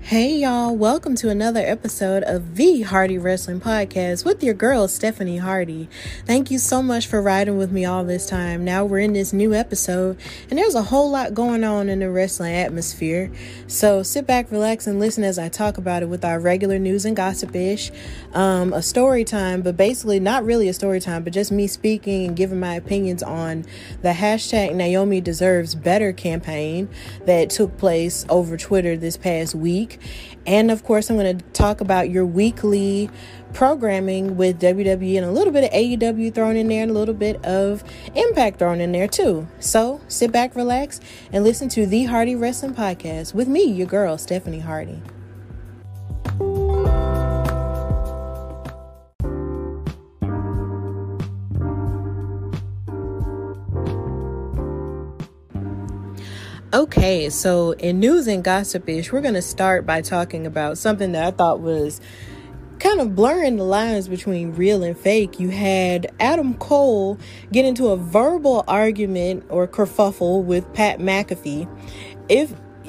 Hey y'all, welcome to another episode of the Hardy Wrestling Podcast with your girl, Stephanie Hardy. Thank you so much for riding with me all this time. Now we're in this new episode, and there's a whole lot going on in the wrestling atmosphere. So sit back, relax, and listen as I talk about it with our regular news and gossip-ish. A story time, but basically not really a story time, but just me speaking and giving my opinions on the hashtag Naomi Deserves Better campaign that took place over Twitter this past week. And of course, I'm going to talk about your weekly programming with WWE and a little bit of AEW thrown in there and a little bit of Impact thrown in there too. So sit back, relax, and listen to the Hardy Wrestling Podcast with me, your girl, Stephanie Hardy. Okay, so in news and gossip-ish, we're going to start by talking about something that I thought was kind of blurring the lines between real and fake. You had Adam Cole get into a verbal argument or kerfuffle with Pat McAfee.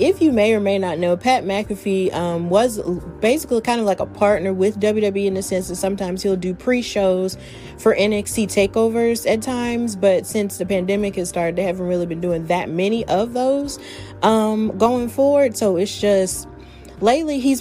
If you may or may not know, Pat McAfee was basically kind of like a partner with WWE in the sense that sometimes he'll do pre-shows for NXT takeovers at times, but since the pandemic has started, they haven't really been doing that many of those going forward. So it's just lately he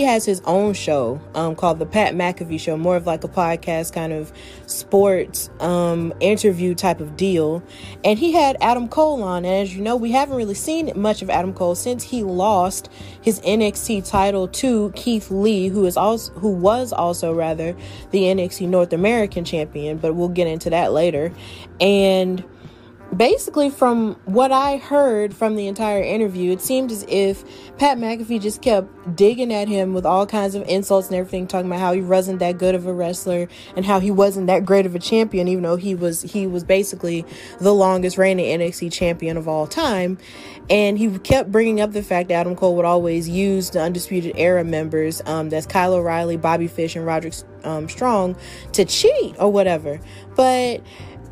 has his own show called the Pat McAfee Show, more of like a podcast kind of sports interview type of deal. And he had Adam Cole on, and as you know, we haven't really seen much of Adam Cole since he lost his NXT title to Keith Lee, who was also the NXT North American champion, but we'll get into that later. And basically, from what I heard from the entire interview, it seemed as if Pat McAfee just kept digging at him with all kinds of insults and everything, talking about how he wasn't that good of a wrestler and how he wasn't that great of a champion, even though he was basically the longest reigning NXT champion of all time. And he kept bringing up the fact that Adam Cole would always use the Undisputed Era members, that's Kyle O'Reilly, Bobby Fish, and Roderick Strong, to cheat or whatever. But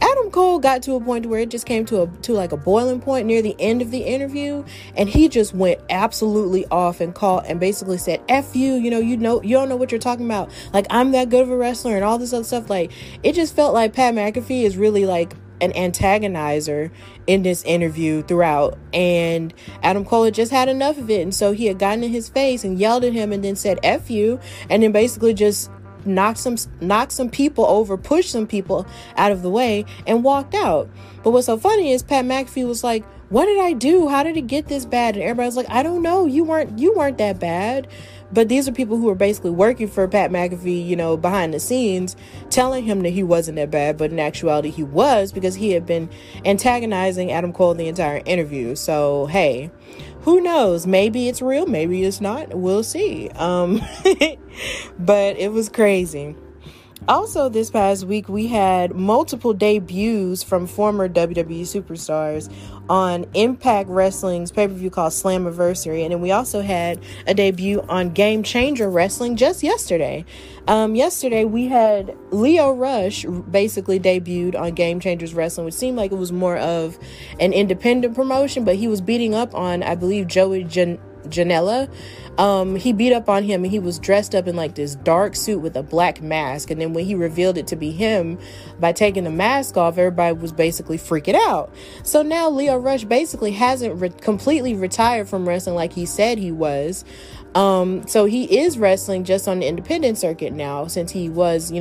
Adam Cole got to a point where it just came to like a boiling point near the end of the interview, and he just went absolutely off and basically said, "F you, you don't know what you're talking about. Like, I'm that good of a wrestler," and all this other stuff. Like, it just felt like Pat McAfee is really like an antagonizer in this interview throughout, and Adam Cole had just had enough of it, and so he had gotten in his face and yelled at him and then said "F you," and then basically just knocked some people over, pushed some people out of the way, and walked out. But what's so funny is Pat McAfee was like, "What did I do? How did it get this bad?" And everybody's like, "I don't know. You weren't that bad." But these are people who are basically working for Pat McAfee, behind the scenes, telling him that he wasn't that bad, but in actuality he was, because he had been antagonizing Adam Cole the entire interview. So hey, who knows? Maybe it's real, maybe it's not. We'll see. But it was crazy. Also, this past week, we had multiple debuts from former WWE superstars on Impact Wrestling's pay-per-view called Slammiversary. And then we also had a debut on Game Changer Wrestling just yesterday. Yesterday, we had Lio Rush basically debuted on Game Changers Wrestling, which seemed like it was more of an independent promotion, but he was beating up on, I believe, Joey Janela. He beat up on him, and he was dressed up in like this dark suit with a black mask. And then when he revealed it to be him by taking the mask off, everybody was basically freaking out. So now Lio Rush basically hasn't completely retired from wrestling like he said he was. So he is wrestling just on the independent circuit now, since he was,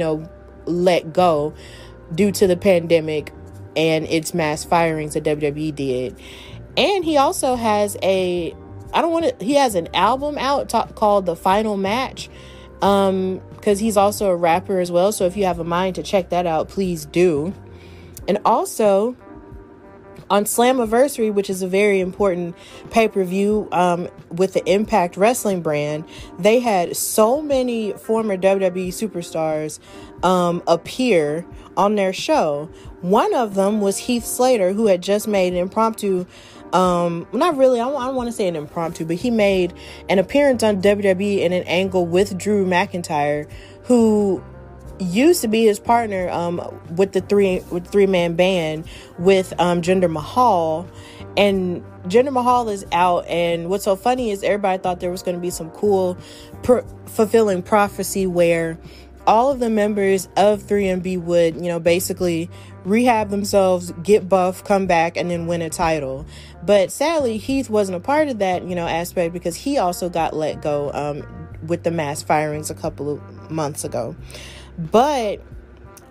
let go due to the pandemic and its mass firings that WWE did. And he also has he has an album out called The Final Match, because he's also a rapper as well. So if you have a mind to check that out, please do. And also on Slammiversary, which is a very important pay-per-view with the Impact Wrestling brand, they had so many former WWE superstars appear on their show. One of them was Heath Slater, who had just made an impromptu not really, I don't want to say an impromptu, but he made an appearance on WWE in an angle with Drew McIntyre, who used to be his partner with the three-man band with Jinder Mahal. And Jinder Mahal is out, and what's so funny is everybody thought there was going to be some cool fulfilling prophecy where all of the members of 3MB would, basically rehab themselves, get buff, come back, and then win a title. But sadly, Heath wasn't a part of that, aspect, because he also got let go with the mass firings a couple of months ago. But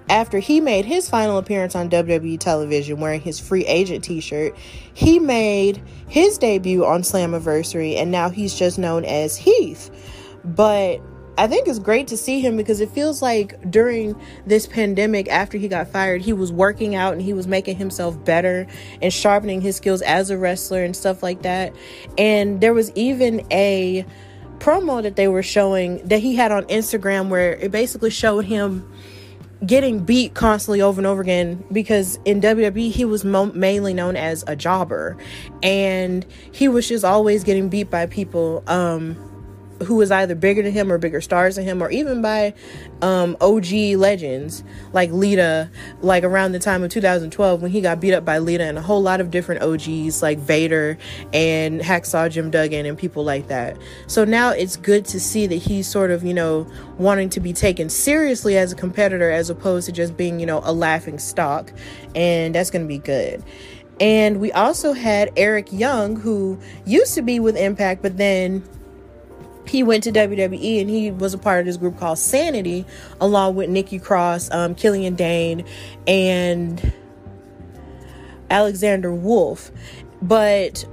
after he made his final appearance on WWE television wearing his free agent t-shirt, he made his debut on Slammiversary, and now he's just known as Heath. But I think it's great to see him because it feels like during this pandemic, after he got fired, he was working out and he was making himself better and sharpening his skills as a wrestler and stuff like that. And there was even a promo that they were showing that he had on Instagram where it basically showed him getting beat constantly over and over again, because in WWE he was mainly known as a jobber, and he was just always getting beat by people who was either bigger than him or bigger stars than him, or even by OG legends like Lita, like around the time of 2012 when he got beat up by Lita and a whole lot of different OGs like Vader and Hacksaw Jim Duggan and people like that. So now it's good to see that he's sort of, wanting to be taken seriously as a competitor as opposed to just being, a laughing stock, and that's going to be good. And we also had Eric Young, who used to be with Impact, but then he went to WWE and he was a part of this group called Sanity, along with Nikki Cross, Killian Dane, and Alexander Wolf. But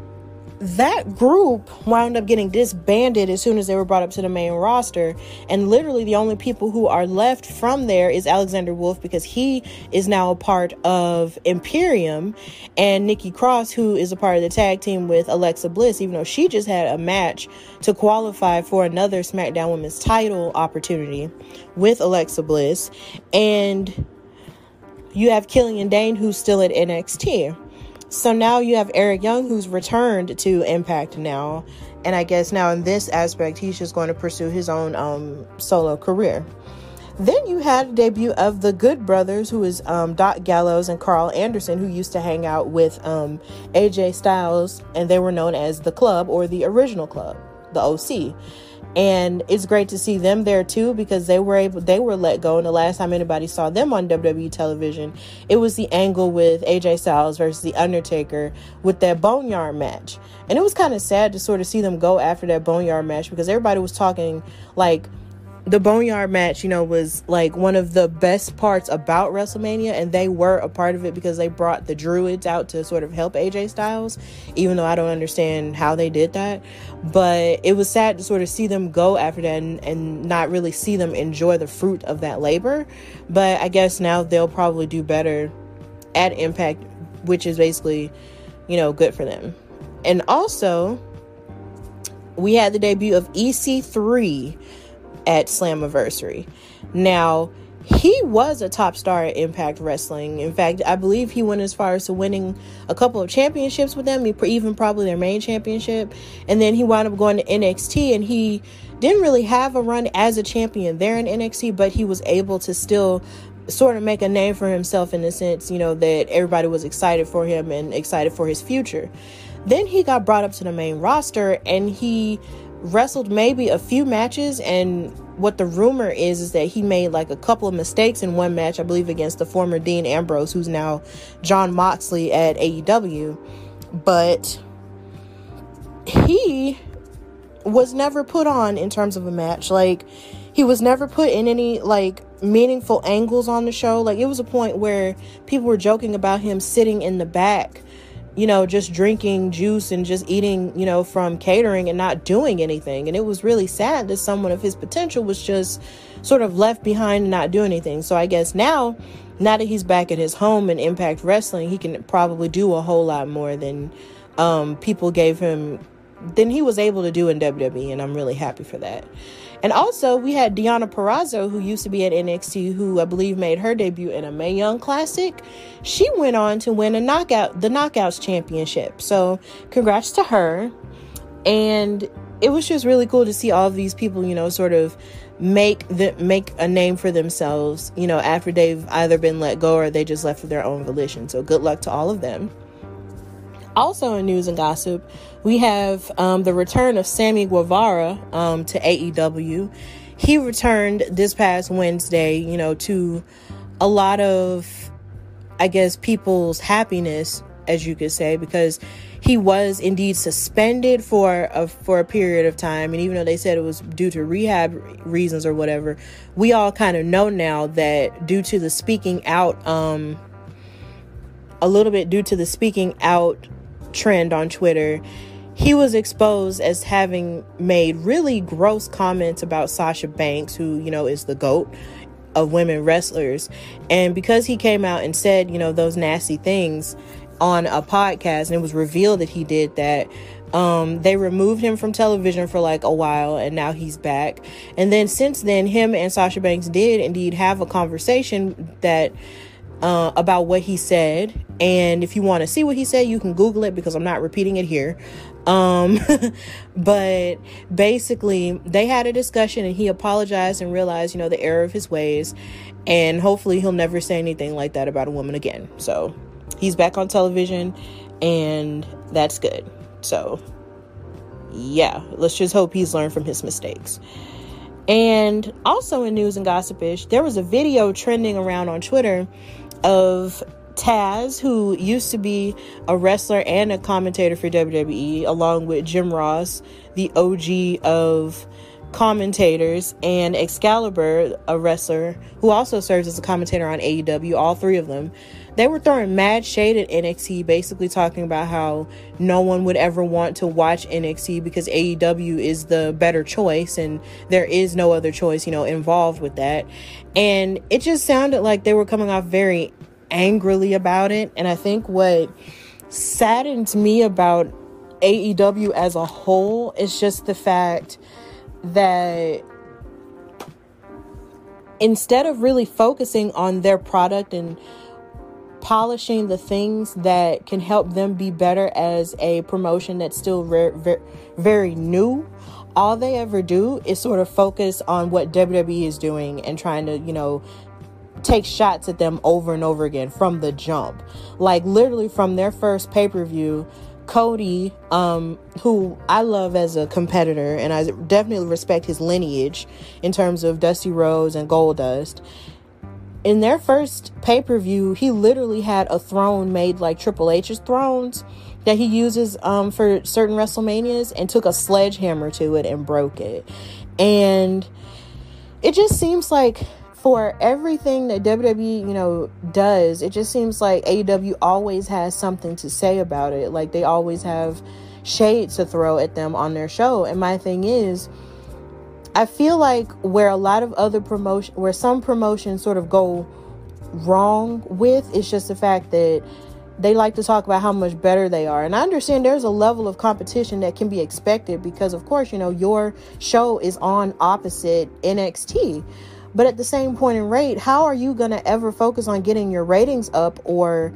that group wound up getting disbanded as soon as they were brought up to the main roster, and literally the only people who are left from there is Alexander Wolf, because he is now a part of Imperium, and Nikki Cross, who is a part of the tag team with Alexa Bliss, even though she just had a match to qualify for another SmackDown Women's title opportunity with Alexa Bliss. And you have Killian Dane, who's still at NXT. So now you have Eric Young, who's returned to Impact now. And I guess now in this aspect, he's just going to pursue his own solo career. Then you had the debut of the Good Brothers, who is Doc Gallows and Carl Anderson, who used to hang out with AJ Styles. And they were known as the Club, or the original Club, the OC. And it's great to see them there too, because they were let go. And the last time anybody saw them on WWE television, it was the angle with AJ Styles versus The Undertaker with that Boneyard match. And it was kind of sad to sort of see them go after that Boneyard match, because everybody was talking like the Boneyard match, was like one of the best parts about WrestleMania, and they were a part of it because they brought the Druids out to sort of help AJ Styles, even though I don't understand how they did that. But it was sad to sort of see them go after that and not really see them enjoy the fruit of that labor. But I guess now they'll probably do better at Impact, which is basically, good for them. And also, we had the debut of EC3 at Slammiversary. Now, he was a top star at Impact Wrestling. In fact, I believe he went as far as to winning a couple of championships with them, even probably their main championship. And then he wound up going to NXT, and he didn't really have a run as a champion there in NXT, but he was able to still sort of make a name for himself in the sense, that everybody was excited for him and excited for his future. Then he got brought up to the main roster, and he wrestled maybe a few matches, and what the rumor is that he made like a couple of mistakes in one match, I believe against the former Dean Ambrose, who's now Jon Moxley at AEW. But he was never put on in terms of a match. Like, he was never put in any like meaningful angles on the show. Like, it was a point where people were joking about him sitting in the back, just drinking juice and just eating, from catering and not doing anything. And it was really sad that someone of his potential was just sort of left behind and not doing anything. So I guess now that he's back at his home in Impact Wrestling, he can probably do a whole lot more than people gave him, than he was able to do in WWE. And I'm really happy for that. And also, we had Deonna Purrazzo, who used to be at NXT, who I believe made her debut in a Mae Young Classic. She went on to win the Knockouts Championship. So, congrats to her. And it was just really cool to see all of these people, sort of make a name for themselves, after they've either been let go or they just left of their own volition. So good luck to all of them. Also in news and gossip, we have the return of Sammy Guevara to AEW. He returned this past Wednesday, to a lot of, I guess, people's happiness, as you could say, because he was indeed suspended for a period of time. And even though they said it was due to rehab reasons or whatever, we all kind of know now that due to the speaking out, trend on Twitter, he was exposed as having made really gross comments about Sasha Banks, who, is the GOAT of women wrestlers. And because he came out and said, those nasty things on a podcast, and it was revealed that he did that, they removed him from television for like a while, and now he's back. And then since then, him and Sasha Banks did indeed have a conversation that about what he said. And if you want to see what he said, you can Google it, because I'm not repeating it here. But basically they had a discussion, and he apologized and realized, the error of his ways, and hopefully he'll never say anything like that about a woman again. So he's back on television, and that's good. So yeah, let's just hope he's learned from his mistakes. And also in news and gossip-ish, there was a video trending around on Twitter of Taz, who used to be a wrestler and a commentator for WWE, along with Jim Ross, the OG of commentators, and Excalibur, a wrestler who also serves as a commentator on AEW. All three of them, they were throwing mad shade at NXT, basically talking about how no one would ever want to watch NXT because AEW is the better choice and there is no other choice, involved with that. And it just sounded like they were coming off very angrily about it. And I think what saddens me about AEW as a whole is just the fact that instead of really focusing on their product and polishing the things that can help them be better as a promotion that's still very new, all they ever do is sort of focus on what WWE is doing and trying to, take shots at them over and over again from the jump. Like literally from their first pay-per-view, Cody, who I love as a competitor, and I definitely respect his lineage in terms of Dusty Rhodes and Goldust. In their first pay-per-view, he literally had a throne made like Triple H's thrones that he uses for certain WrestleManias, and took a sledgehammer to it and broke it. And it just seems like for everything that WWE, does, it just seems like AEW always has something to say about it. Like they always have shade to throw at them on their show. And my thing is, I feel like where some promotions sort of go wrong with, it's just the fact that they like to talk about how much better they are. And I understand there's a level of competition that can be expected because, of course, your show is on opposite NXT. But at the same point in rate, how are you going to ever focus on getting your ratings up or,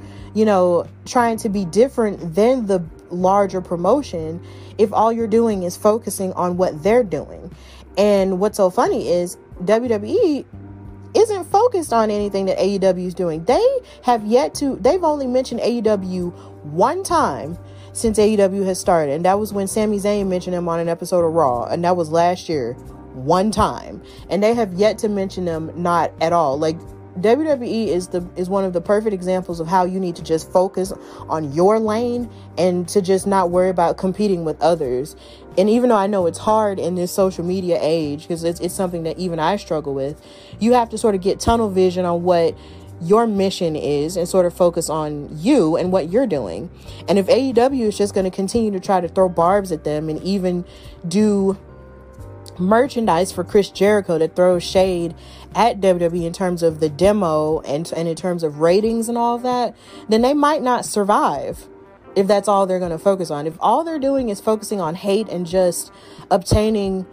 trying to be different than the larger promotion if all you're doing is focusing on what they're doing? And what's so funny is WWE isn't focused on anything that AEW is doing. They've only mentioned AEW one time since AEW has started. And that was when Sami Zayn mentioned him on an episode of Raw. And that was last year. One time. And they have yet to mention them, not at all. Like WWE is one of the perfect examples of how you need to just focus on your lane and to just not worry about competing with others. And even though I know it's hard in this social media age, because it's something that even I struggle with, you have to sort of get tunnel vision on what your mission is and sort of focus on you and what you're doing. And if AEW is just going to continue to try to throw barbs at them and even do merchandise for Chris Jericho that throws shade at WWE in terms of the demo and in terms of ratings and all that, then they might not survive if that's all they're going to focus on. If all they're doing is focusing on hate and just obtaining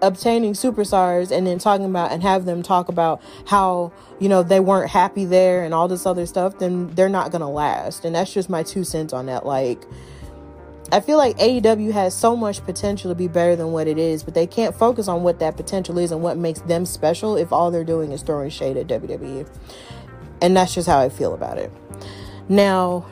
superstars and then talking about and have them talk about how, they weren't happy there and all this other stuff, then they're not going to last. And that's just my 2 cents on that. Like, I feel like AEW has so much potential to be better than what it is, but they can't focus on what that potential is and what makes them special if all they're doing is throwing shade at WWE. And that's just how I feel about it. Now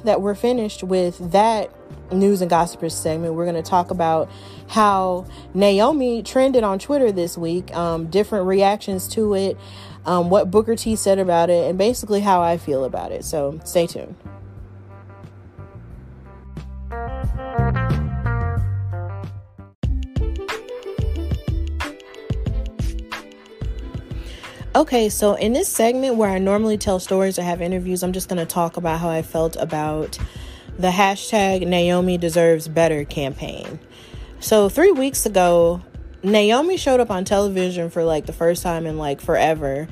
that we're finished with that news and gossipers segment, we're going to talk about how Naomi trended on Twitter this week, different reactions to it, what Booker T said about it, and basically how I feel about it. So stay tuned. Okay, so in this segment where I normally tell stories or have interviews, I'm just going to talk about how I felt about the hashtag Naomi Deserves Better campaign. So 3 weeks ago, Naomi showed up on television for like the first time in like forever,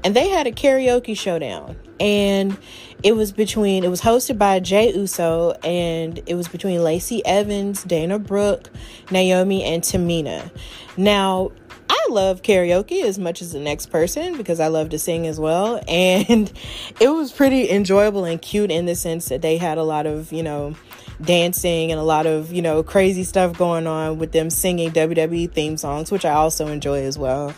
and they had a karaoke showdown. And it was hosted by Jey Uso, and it was between Lacey Evans, Dana Brooke, Naomi, and Tamina. Now, I love karaoke as much as the next person because I love to sing as well. And it was pretty enjoyable and cute in the sense that they had a lot of, dancing and a lot of, crazy stuff going on with them singing WWE theme songs, which I also enjoy as well.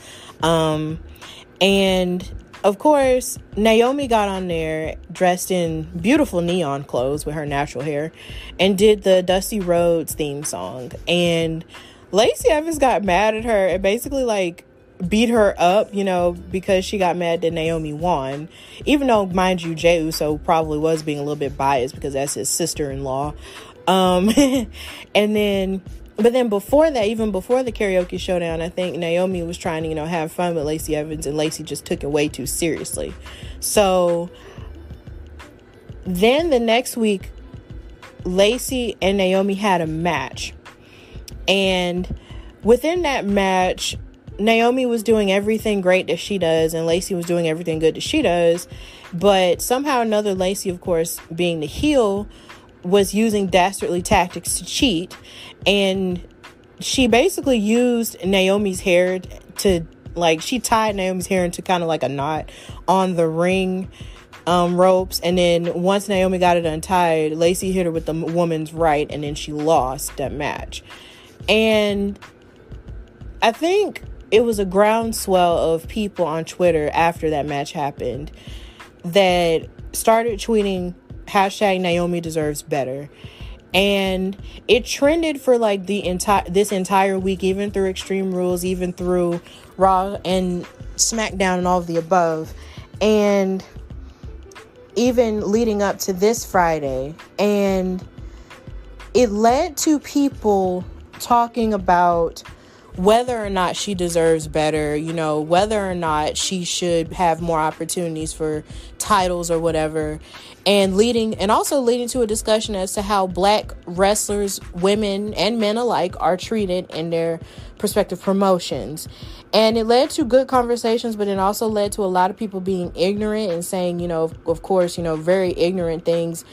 And of course, Naomi got on there dressed in beautiful neon clothes with her natural hair and did the Dusty Rhodes theme song. And Lacey Evans got mad at her and basically like beat her up, because she got mad that Naomi won. Even though, mind you, Jey Uso probably was being a little bit biased because that's his sister-in-law. But then before that, even before the karaoke showdown, I think Naomi was trying to, have fun with Lacey Evans, and Lacey just took it way too seriously. So then the next week, Lacey and Naomi had a match. And within that match, Naomi was doing everything great that she does, and Lacey was doing everything good that she does. But somehow or another, Lacey, of course, being the heel, was using dastardly tactics to cheat. And she basically used Naomi's hair to, she tied Naomi's hair into kind of like a knot on the ring ropes. And then once Naomi got it untied, Lacey hit her with the woman's right, and then she lost that match. And I think it was a groundswell of people on Twitter after that match happened that started tweeting hashtag Naomi Deserves Better. And it trended for like this entire week, even through Extreme Rules, even through Raw and SmackDown and all of the above. And even leading up to this Friday. And it led to people talking about whether or not she deserves better, whether or not she should have more opportunities for titles or whatever, and also leading to a discussion as to how Black wrestlers, women and men alike, are treated in their respective promotions. And it led to good conversations, but it also led to a lot of people being ignorant and saying, of course, very ignorant things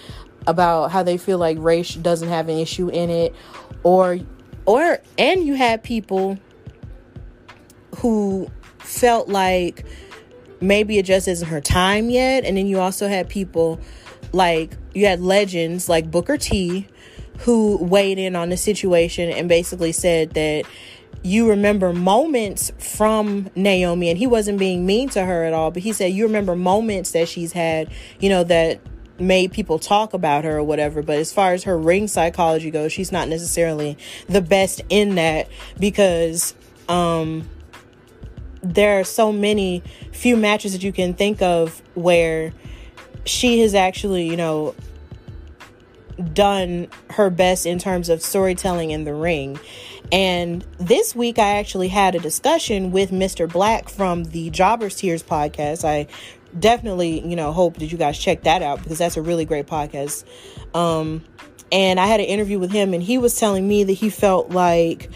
about how they feel like race doesn't have an issue in it, and you had people who felt like maybe it just isn't her time yet. And then you also had people you had legends like Booker T who weighed in on the situation and basically said that you remember moments from Naomi, and he wasn't being mean to her at all, but he said you remember moments that she's had, that made people talk about her or whatever. But as far as her ring psychology goes, she's not necessarily the best in that, because there are so few matches that you can think of where she has actually, done her best in terms of storytelling in the ring. And this week I actually had a discussion with Mr. Black from the Jobbers Tears podcast. I definitely, hope that you guys check that out, because that's a really great podcast. And I had an interview with him, and he was telling me that he felt like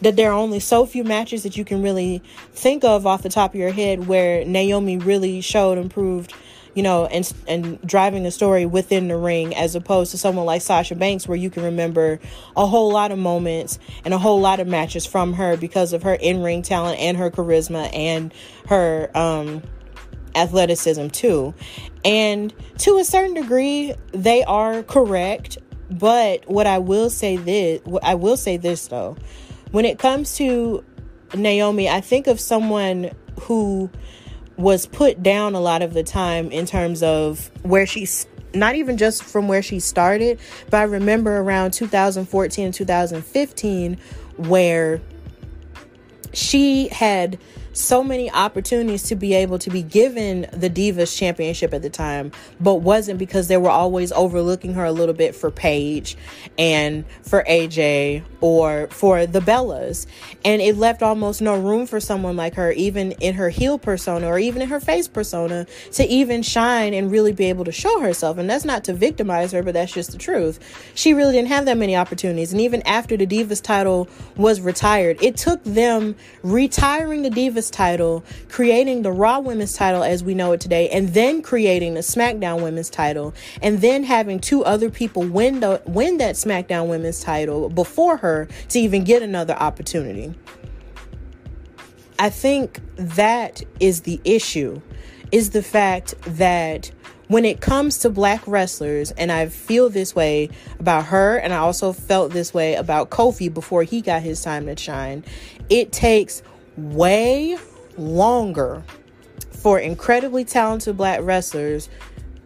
that there are only so few matches that you can really think of off the top of your head where Naomi really showed and proved, and driving a story within the ring, as opposed to someone like Sasha Banks, where you can remember a whole lot of moments and a whole lot of matches from her because of her in-ring talent and her charisma and her athleticism too. And to a certain degree, they are correct. But I will say this though. When it comes to Naomi, I think of someone who was put down a lot of the time in terms of where she's not even just from where she started, but I remember around 2014 and 2015 where she had so many opportunities to be able to be given the Divas Championship at the time, but wasn't, because they were always overlooking her a little bit for Paige and for AJ or for the Bellas. And it left almost no room for someone like her, even in her heel persona or even in her face persona, to even shine and really be able to show herself. And that's not to victimize her, but that's just the truth. She really didn't have that many opportunities. And even after the Divas title was retired, it took them retiring the Divas title, creating the Raw Women's title as we know it today, and then creating the SmackDown Women's title, and then having two other people win that SmackDown Women's title before her to even get another opportunity. I think that is the issue, is the fact that when it comes to black wrestlers, and I feel this way about her, and I also felt this way about Kofi before he got his time to shine, it takes way longer for incredibly talented black wrestlers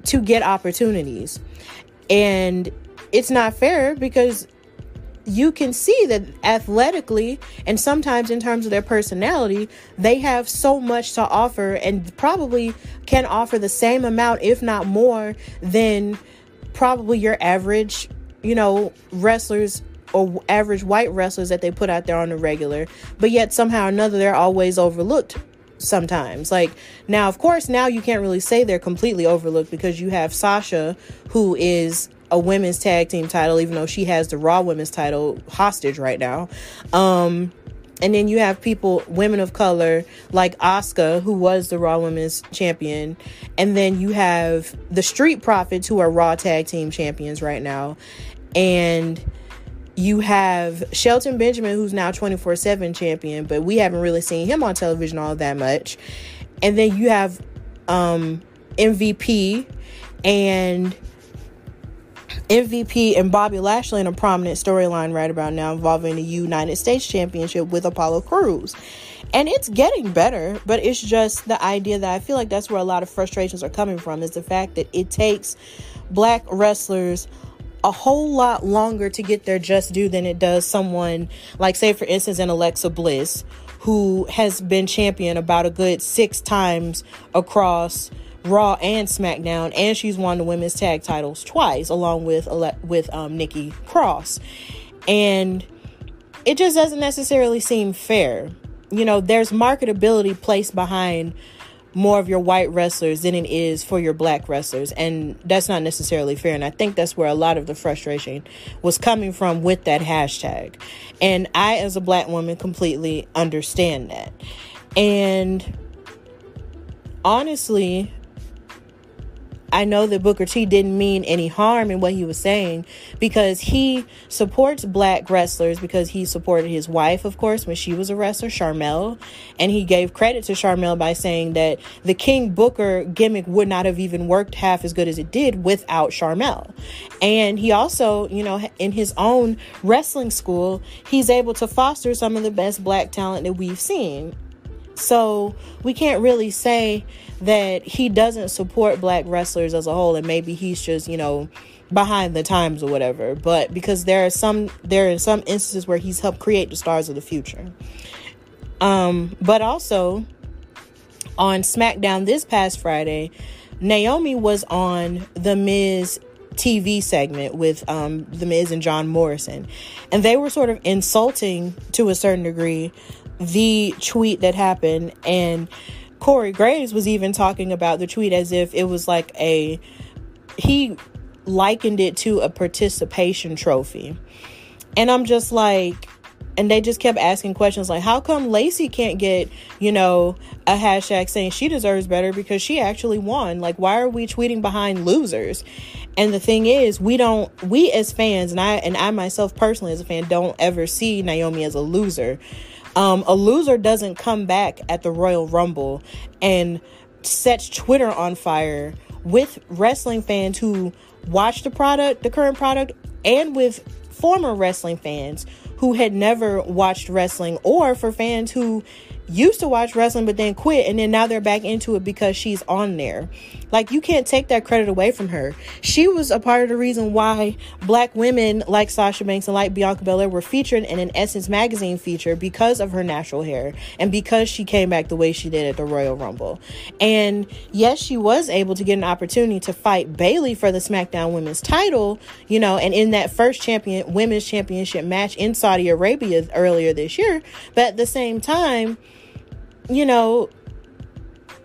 to get opportunities. And it's not fair, because you can see that athletically and sometimes in terms of their personality, they have so much to offer and probably can offer the same amount, if not more, than probably your average, wrestlers or average white wrestlers that they put out there on the regular. But yet somehow or another, they're always overlooked sometimes. Like, now, of course, now you can't really say they're completely overlooked, because you have Sasha, who is a women's tag team title, even though she has the Raw Women's title hostage right now. And then you have women of color like Asuka, who was the Raw Women's champion. And then you have the Street Profits, who are Raw tag team champions right now. And you have Shelton Benjamin, who's now 24/7 champion, but we haven't really seen him on television all that much. And then you have MVP and Bobby Lashley in a prominent storyline right about now involving the United States Championship with Apollo Crews. And it's getting better, but it's just the idea that I feel like that's where a lot of frustrations are coming from, is the fact that it takes black wrestlers a whole lot longer to get their just due than it does someone like, say, for instance, an Alexa Bliss, who has been champion about a good 6 times across Raw and SmackDown, and she's won the women's tag titles twice, along with Nikki Cross. And it just doesn't necessarily seem fair. There's marketability placed behind more of your white wrestlers than it is for your black wrestlers, and that's not necessarily fair. And I think that's where a lot of the frustration was coming from with that hashtag. And I, as a black woman, completely understand that. And honestly, I know that Booker T didn't mean any harm in what he was saying, because he supports black wrestlers because he supported his wife, of course, when she was a wrestler, Sharmell. And he gave credit to Sharmell by saying that the King Booker gimmick would not have even worked half as good as it did without Sharmell. And he also, in his own wrestling school, he's able to foster some of the best black talent that we've seen. So we can't really say that he doesn't support black wrestlers as a whole, and maybe he's just, behind the times or whatever. But because there are some instances where he's helped create the stars of the future. But also on SmackDown this past Friday, Naomi was on The Miz TV segment with The Miz and John Morrison, and they were sort of insulting, to a certain degree, the tweet that happened. And Corey Graves was even talking about the tweet as if it was like he likened it to a participation trophy. And I'm just like, and they just kept asking questions like, how come Lacey can't get, a hashtag saying she deserves better because she actually won? Like, why are we tweeting behind losers? And the thing is, we as fans, and I myself personally as a fan, don't ever see Naomi as a loser. A loser doesn't come back at the Royal Rumble and sets Twitter on fire with wrestling fans who watch the current product, and with former wrestling fans who had never watched wrestling, or for fans who used to watch wrestling but then quit, and then now they're back into it because she's on there. Like, you can't take that credit away from her. She was a part of the reason why black women like Sasha Banks and like Bianca Belair were featured in an Essence magazine feature, because of her natural hair and because she came back the way she did at the Royal Rumble. And yes, she was able to get an opportunity to fight Bayley for the SmackDown Women's title, you know, and in that first women's championship match in Saudi Arabia earlier this year. But at the same time, you know,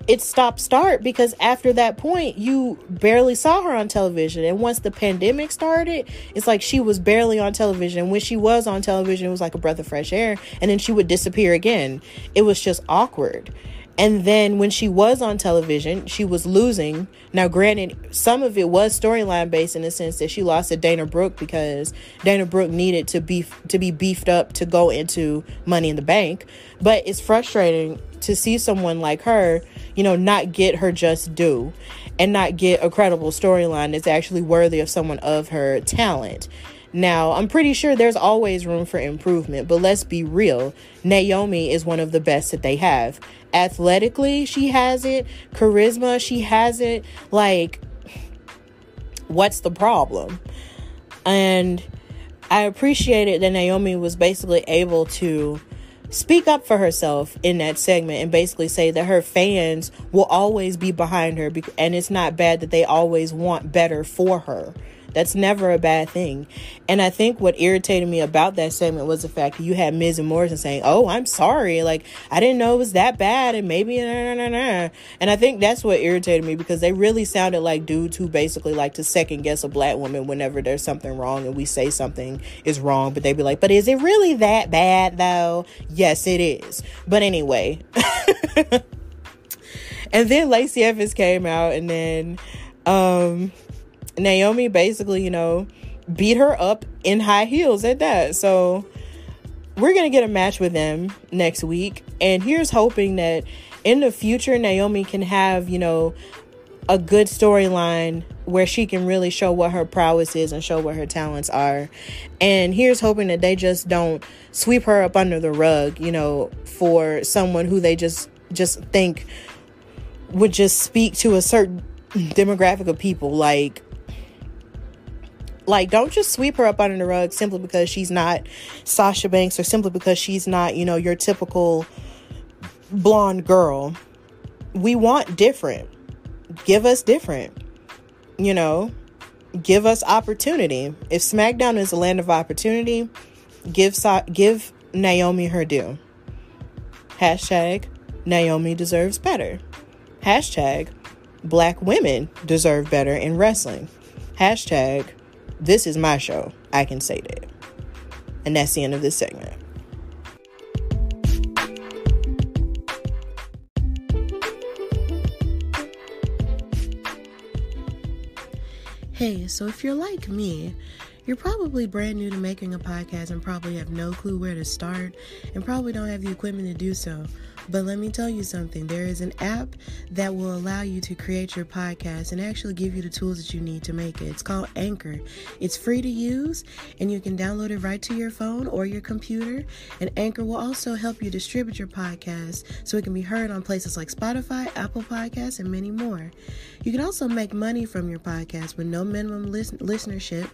it stopped start, because after that point you barely saw her on television. And once the pandemic started, it's like she was barely on television. When she was on television, it was like a breath of fresh air, and then she would disappear again. It was just awkward. And then when she was on television, she was losing. Now, granted, some of it was storyline based, in the sense that she lost to Dana Brooke because Dana Brooke needed to be beefed up to go into Money in the Bank. But it's frustrating to see someone like her, you know, not get her just due and not get a credible storyline that's actually worthy of someone of her talent. Now, I'm pretty sure there's always room for improvement, but let's be real. Naomi is one of the best that they have. Athletically, she has it. Charisma, she has it. Like, what's the problem? And I appreciated that Naomi was basically able to speak up for herself in that segment and basically say that her fans will always be behind her, and it's not bad that they always want better for her. That's never a bad thing. And I think what irritated me about that segment was the fact that you had Miz and Morrison saying, "Oh, I'm sorry. Like, I didn't know it was that bad. And maybe, And I think that's what irritated me, because they really sounded like dudes who basically like to second guess a black woman whenever there's something wrong and we say something is wrong. But they'd be like, but is it really that bad though? Yes, it is. But anyway. And then Lacey Evans came out, and then, Naomi basically, you know, beat her up in high heels at that. So we're going to get a match with them next week. And here's hoping that in the future, Naomi can have, you know, a good storyline where she can really show what her prowess is and show what her talents are. And here's hoping that they just don't sweep her up under the rug, you know, for someone who they just think would just speak to a certain demographic of people. Like, don't just sweep her up under the rug simply because she's not Sasha Banks, or simply because she's not, you know, your typical blonde girl. We want different. Give us different. You know, give us opportunity. If SmackDown is a land of opportunity, give Naomi her due. Hashtag Naomi deserves better. Hashtag Black women deserve better in wrestling. Hashtag this is my show. I can say that. And that's the end of this segment. Hey, so if you're like me, you're probably brand new to making a podcast and probably have no clue where to start and probably don't have the equipment to do so. But let me tell you something. There is an app that will allow you to create your podcast and actually give you the tools that you need to make it. It's called Anchor. It's free to use, and you can download it right to your phone or your computer. And Anchor will also help you distribute your podcast so it can be heard on places like Spotify, Apple Podcasts, and many more. You can also make money from your podcast with no minimum listenership,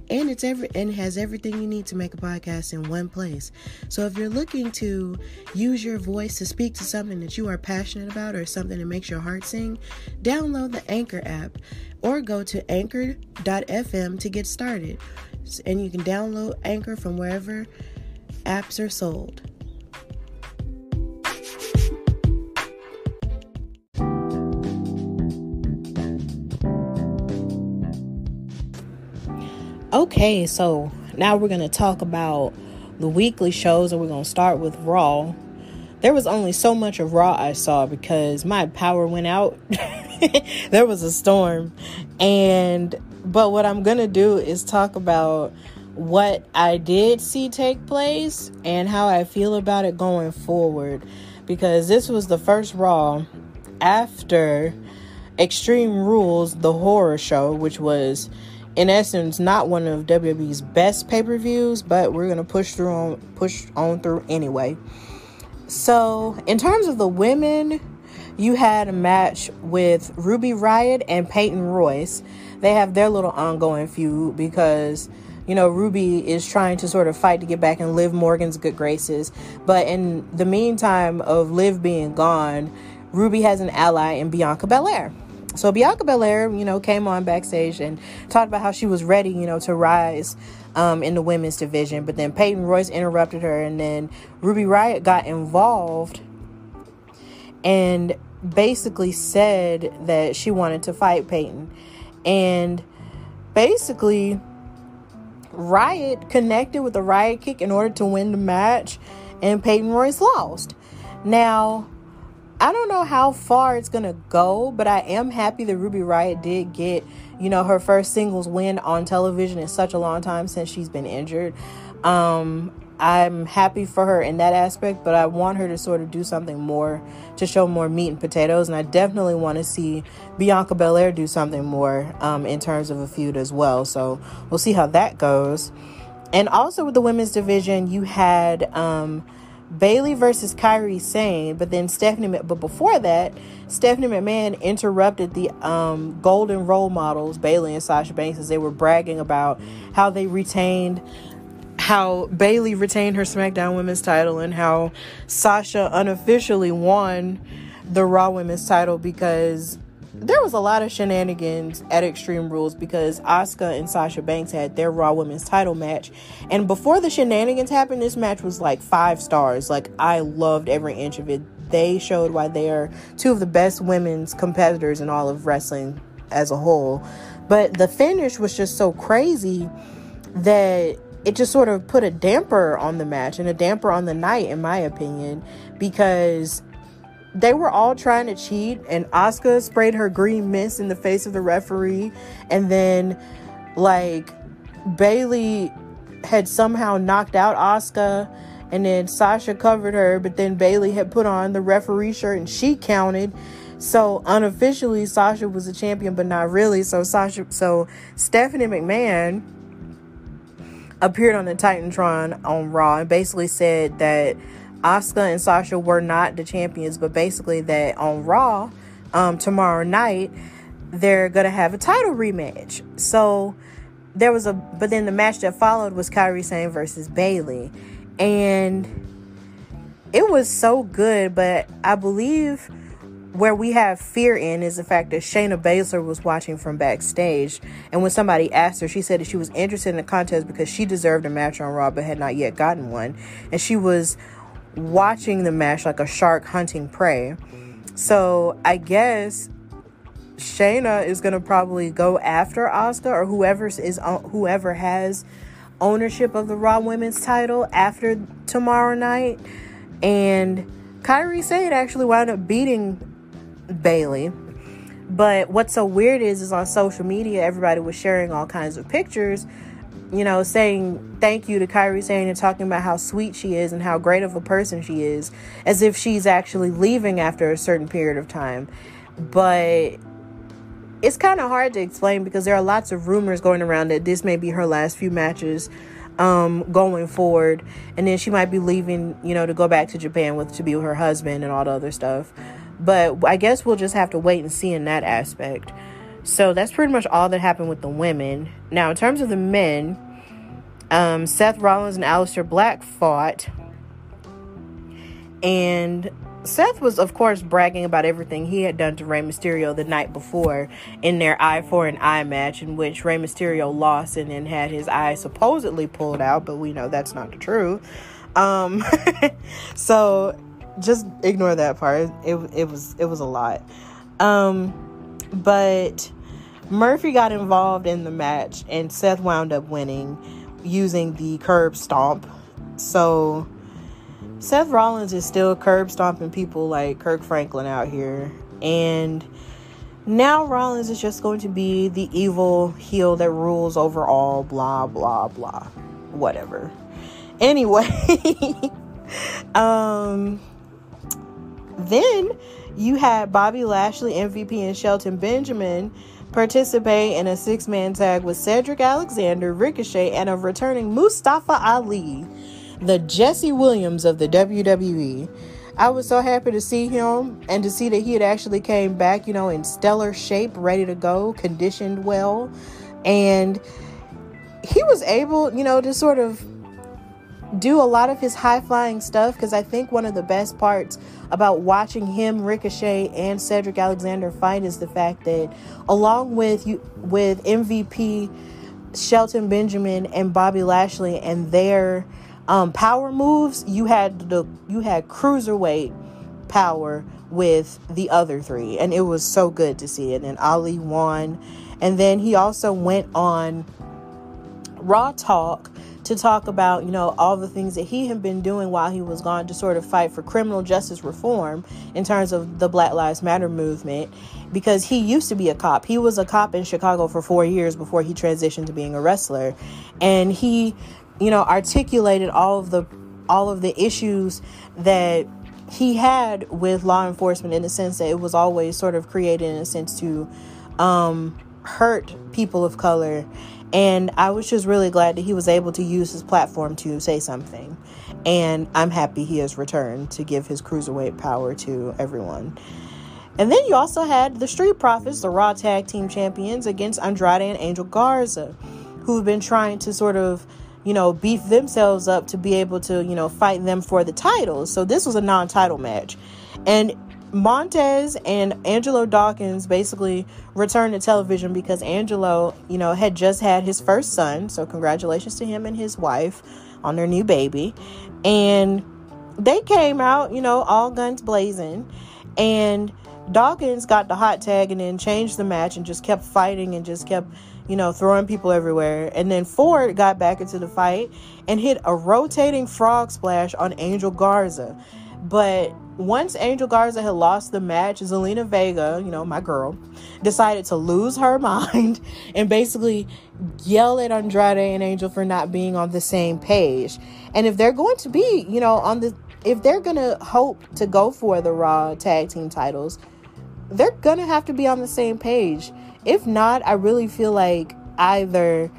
and it has everything you need to make a podcast in one place. So if you're looking to use your voice to speak to something that you are passionate about or something that makes your heart sing, download the Anchor app or go to anchor.fm to get started. And you can download Anchor from wherever apps are sold. Okay, so now we're going to talk about the weekly shows, and we're going to start with Raw. There was only so much of Raw I saw because my power went out. There was a storm. But what I'm going to do is talk about what I did see take place and how I feel about it going forward. Because this was the first Raw after Extreme Rules, the horror show, which was in essence, not one of WWE's best pay-per-views, but we're going to push on through anyway. So, in terms of the women, you had a match with Ruby Riott and Peyton Royce. They have their little ongoing feud because, Ruby is trying to sort of fight to get back in Liv Morgan's good graces. But in the meantime of Liv being gone, Ruby has an ally in Bianca Belair. So Bianca Belair, came on backstage and talked about how she was ready, to rise in the women's division. But then Peyton Royce interrupted her, and then Ruby Riott got involved and basically said that she wanted to fight Peyton. And basically, Riott connected with the Riott kick in order to win the match, and Peyton Royce lost. Now, I don't know how far it's going to go, but I am happy that Ruby Riott did get, her first singles win on television in such a long time since she's been injured. I'm happy for her in that aspect, but I want her to sort of do something more to show more meat and potatoes. And I definitely want to see Bianca Belair do something more in terms of a feud as well. So we'll see how that goes. And also with the women's division, you had Bayley versus Kairi Sane, but before that, Stephanie McMahon interrupted the golden role models, Bayley and Sasha Banks, as they were bragging about how Bayley retained her SmackDown Women's title and how Sasha unofficially won the Raw Women's title because there was a lot of shenanigans at Extreme Rules because Asuka and Sasha Banks had their Raw Women's title match. And before the shenanigans happened, this match was like 5 stars. Like, I loved every inch of it. They showed why they are two of the best women's competitors in all of wrestling as a whole. But the finish was just so crazy that it just sort of put a damper on the match and a damper on the night, in my opinion, because they were all trying to cheat, and Asuka sprayed her green mist in the face of the referee, and then Bayley had somehow knocked out Asuka, and then Sasha covered her, but then Bayley had put on the referee shirt and she counted. So unofficially Sasha was a champion, but not really. So Stephanie McMahon appeared on the Titantron on Raw and basically said that Asuka and Sasha were not the champions, but basically that on Raw tomorrow night they're gonna have a title rematch. So but then the match that followed was Kairi Sane versus Bayley, and it was so good. But I believe where we have fear in is the fact that Shayna Baszler was watching from backstage, and when somebody asked her, she said that she was interested in the contest because she deserved a match on Raw but had not yet gotten one, and she was watching the match like a shark hunting prey. So I guess Shayna is gonna probably go after Asuka or whoever has ownership of the Raw Women's title after tomorrow night. And Kairi Sane actually wound up beating Bayley. But what's so weird is on social media, everybody was sharing all kinds of pictures, saying thank you to Kairi Sane and talking about how sweet she is and how great of a person she is, as if she's actually leaving after a certain period of time. But it's kind of hard to explain because there are lots of rumors going around that this may be her last few matches going forward, and then she might be leaving, to go back to Japan to be with her husband and all the other stuff. But I guess we'll just have to wait and see in that aspect. So that's pretty much all that happened with the women. Now, in terms of the men, Seth Rollins and Aleister Black fought, and Seth was, of course, bragging about everything he had done to Rey Mysterio the night before in their eye for an eye match, in which Rey Mysterio lost and then had his eye supposedly pulled out, but we know that's not the truth. So just ignore that part. It was a lot. But Murphy got involved in the match, and Seth wound up winning using the curb stomp. So Seth Rollins is still curb stomping people like Kirk Franklin out here. And now Rollins is just going to be the evil heel that rules over all, blah, blah, blah. Whatever. Anyway. Then you had Bobby Lashley, MVP, and Shelton Benjamin participate in a 6-man tag with Cedric Alexander, Ricochet, and a returning Mustafa Ali, the Jesse Williams of the WWE. I was so happy to see him and to see that he had actually came back, in stellar shape, ready to go, conditioned well. And he was able, to sort of do a lot of his high-flying stuff, because I think one of the best parts about watching him, Ricochet, and Cedric Alexander fight is the fact that along with MVP Shelton Benjamin and Bobby Lashley and their power moves, you had cruiserweight power with the other three, and it was so good to see it. And Ali won, and then he also went on Raw Talk to talk about, all the things that he had been doing while he was gone to sort of fight for criminal justice reform in terms of the Black Lives Matter movement, because he used to be a cop. He was a cop in Chicago for 4 years before he transitioned to being a wrestler. And he, articulated all of the issues that he had with law enforcement, in the sense that it was always sort of created in a sense to hurt people of color. And I was just really glad that he was able to use his platform to say something. And I'm happy he has returned to give his cruiserweight power to everyone. And then you also had the Street Profits, the Raw Tag Team Champions, against Andrade and Angel Garza, who've been trying to sort of, beef themselves up to be able to, fight them for the titles. So this was a non-title match. And Montez and Angelo Dawkins basically returned to television because Angelo, had just had his first son. So congratulations to him and his wife on their new baby. And they came out, all guns blazing. And Dawkins got the hot tag and then changed the match and just kept fighting and just kept, throwing people everywhere. And then Ford got back into the fight and hit a rotating frog splash on Angel Garza. But once Angel Garza had lost the match, Zelina Vega, my girl, decided to lose her mind and basically yell at Andrade and Angel for not being on the same page. And if they're going to be, if they're going to hope to go for the Raw tag team titles, they're going to have to be on the same page. If not, I really feel like either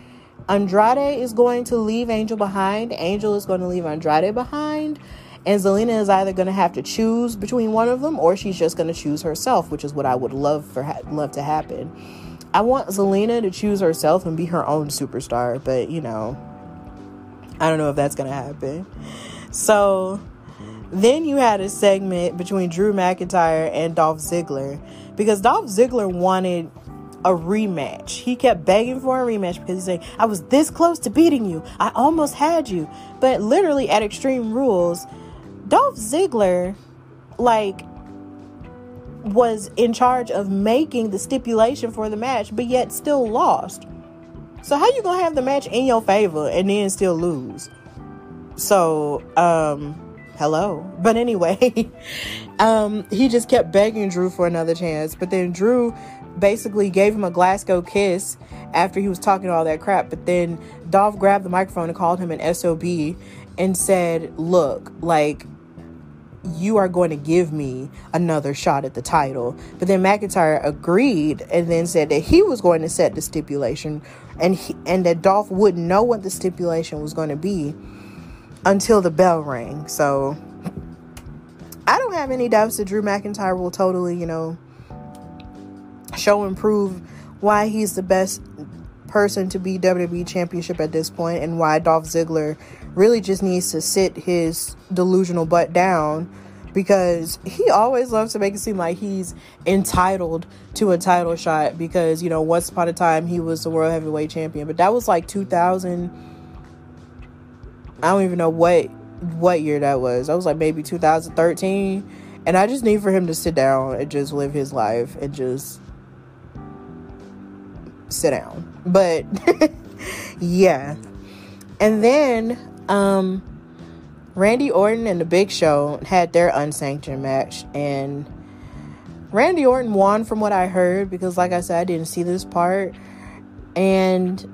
Andrade is going to leave Angel behind, Angel is going to leave Andrade behind, and Zelina is either going to have to choose between one of them, or she's just going to choose herself, which is what I would love to happen. I want Zelina to choose herself and be her own superstar, but I don't know if that's going to happen. So then you had a segment between Drew McIntyre and Dolph Ziggler, because Dolph Ziggler wanted a rematch. He kept begging for a rematch because he's saying, I was this close to beating you. I almost had you. But literally at Extreme Rules, Dolph Ziggler, was in charge of making the stipulation for the match, but yet still lost. So how you gonna have the match in your favor and then still lose? So, hello. But anyway, he just kept begging Drew for another chance. But then Drew basically gave him a Glasgow kiss after he was talking all that crap. But then Dolph grabbed the microphone and called him an SOB and said, look, you are going to give me another shot at the title. But then McIntyre agreed and then said that he was going to set the stipulation, and that Dolph wouldn't know what the stipulation was going to be until the bell rang. So I don't have any doubts that Drew McIntyre will totally, show and prove why he's the best person to be WWE Championship at this point, and why Dolph Ziggler really just needs to sit his delusional butt down, because he always loves to make it seem like he's entitled to a title shot because, once upon a time he was the World Heavyweight Champion. But that was 2000. I don't even know what year that was. I was maybe 2013. And I just need for him to sit down and just live his life and just sit down. But yeah. And then Randy Orton and the Big Show had their unsanctioned match, and Randy Orton won from what I heard, because like I said, I didn't see this part, and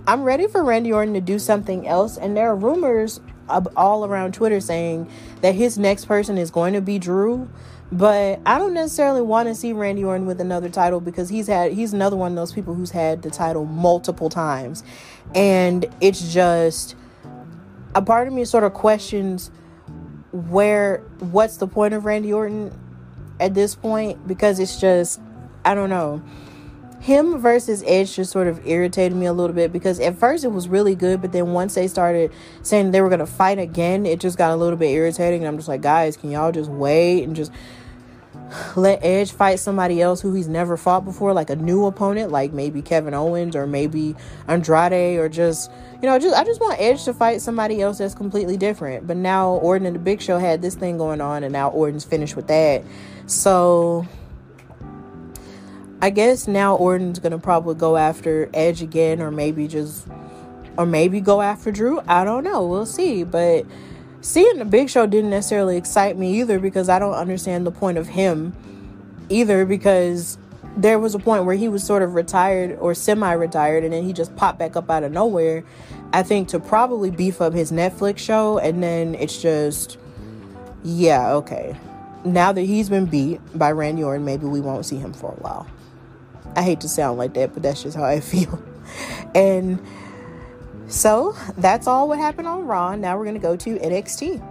I'm ready for Randy Orton to do something else. And there are rumors all around Twitter saying that his next person is going to be Drew. But I don't necessarily want to see Randy Orton with another title, because he's another one of those people who's had the title multiple times. And it's just, a part of me sort of questions what's the point of Randy Orton at this point, because it's just, I don't know. Him versus Edge just sort of irritated me a little bit, because at first it was really good, but then once they started saying they were going to fight again, it just got a little bit irritating. And I'm just like, guys, can y'all just wait and just let Edge fight somebody else who he's never fought before, like a new opponent, like maybe Kevin Owens or maybe Andrade, or just, I just want Edge to fight somebody else that's completely different. But now Orton and the Big Show had this thing going on, and now Orton's finished with that. So I guess now Orton's going to probably go after Edge again, or maybe go after Drew. I don't know. We'll see. But seeing the Big Show didn't necessarily excite me either, because I don't understand the point of him either, because there was a point where he was sort of retired or semi-retired, and then he just popped back up out of nowhere, I think, to probably beef up his Netflix show. And then it's just, yeah, okay. Now that he's been beat by Randy Orton, maybe we won't see him for a while. I hate to sound like that, but that's just how I feel. And so that's all what happened on Raw. Now we're going to go to NXT.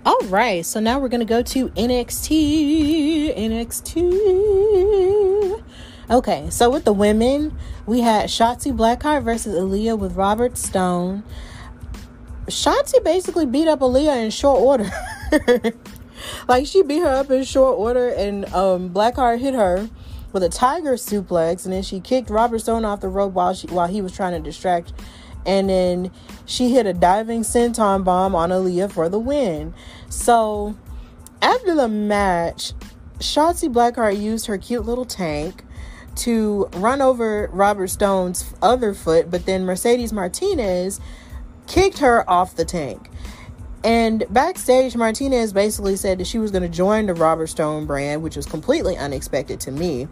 All right, so now we're going to go to NXT. Okay, so with the women, we had Shotzi Blackheart versus Aaliyah with Robert Stone. Shotzi basically beat up Aaliyah in short order. Like, she beat her up in short order, and Blackheart hit her with a tiger suplex, and then she kicked Robert Stone off the rope while he was trying to distract, and then she hit a diving senton bomb on Aaliyah for the win. So after the match, Shotzi Blackheart used her cute little tank to run over Robert Stone's other foot, but then Mercedes Martinez kicked her off the tank. And backstage, Martinez basically said that she was going to join the Robert Stone brand, which was completely unexpected to me,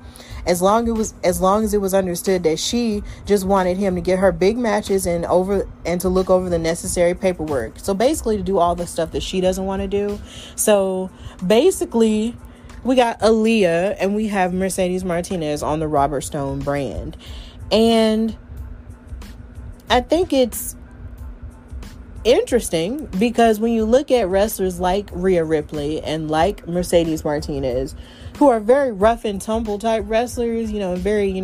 as long as it was understood that she just wanted him to get her big matches and to look over the necessary paperwork. So basically to do all the stuff that she doesn't want to do. So basically, we got Aaliyah and we have Mercedes Martinez on the Robert Stone brand. And I think it's interesting, because when you look at wrestlers like Rhea Ripley and like Mercedes Martinez, who are very rough and tumble type wrestlers, and very,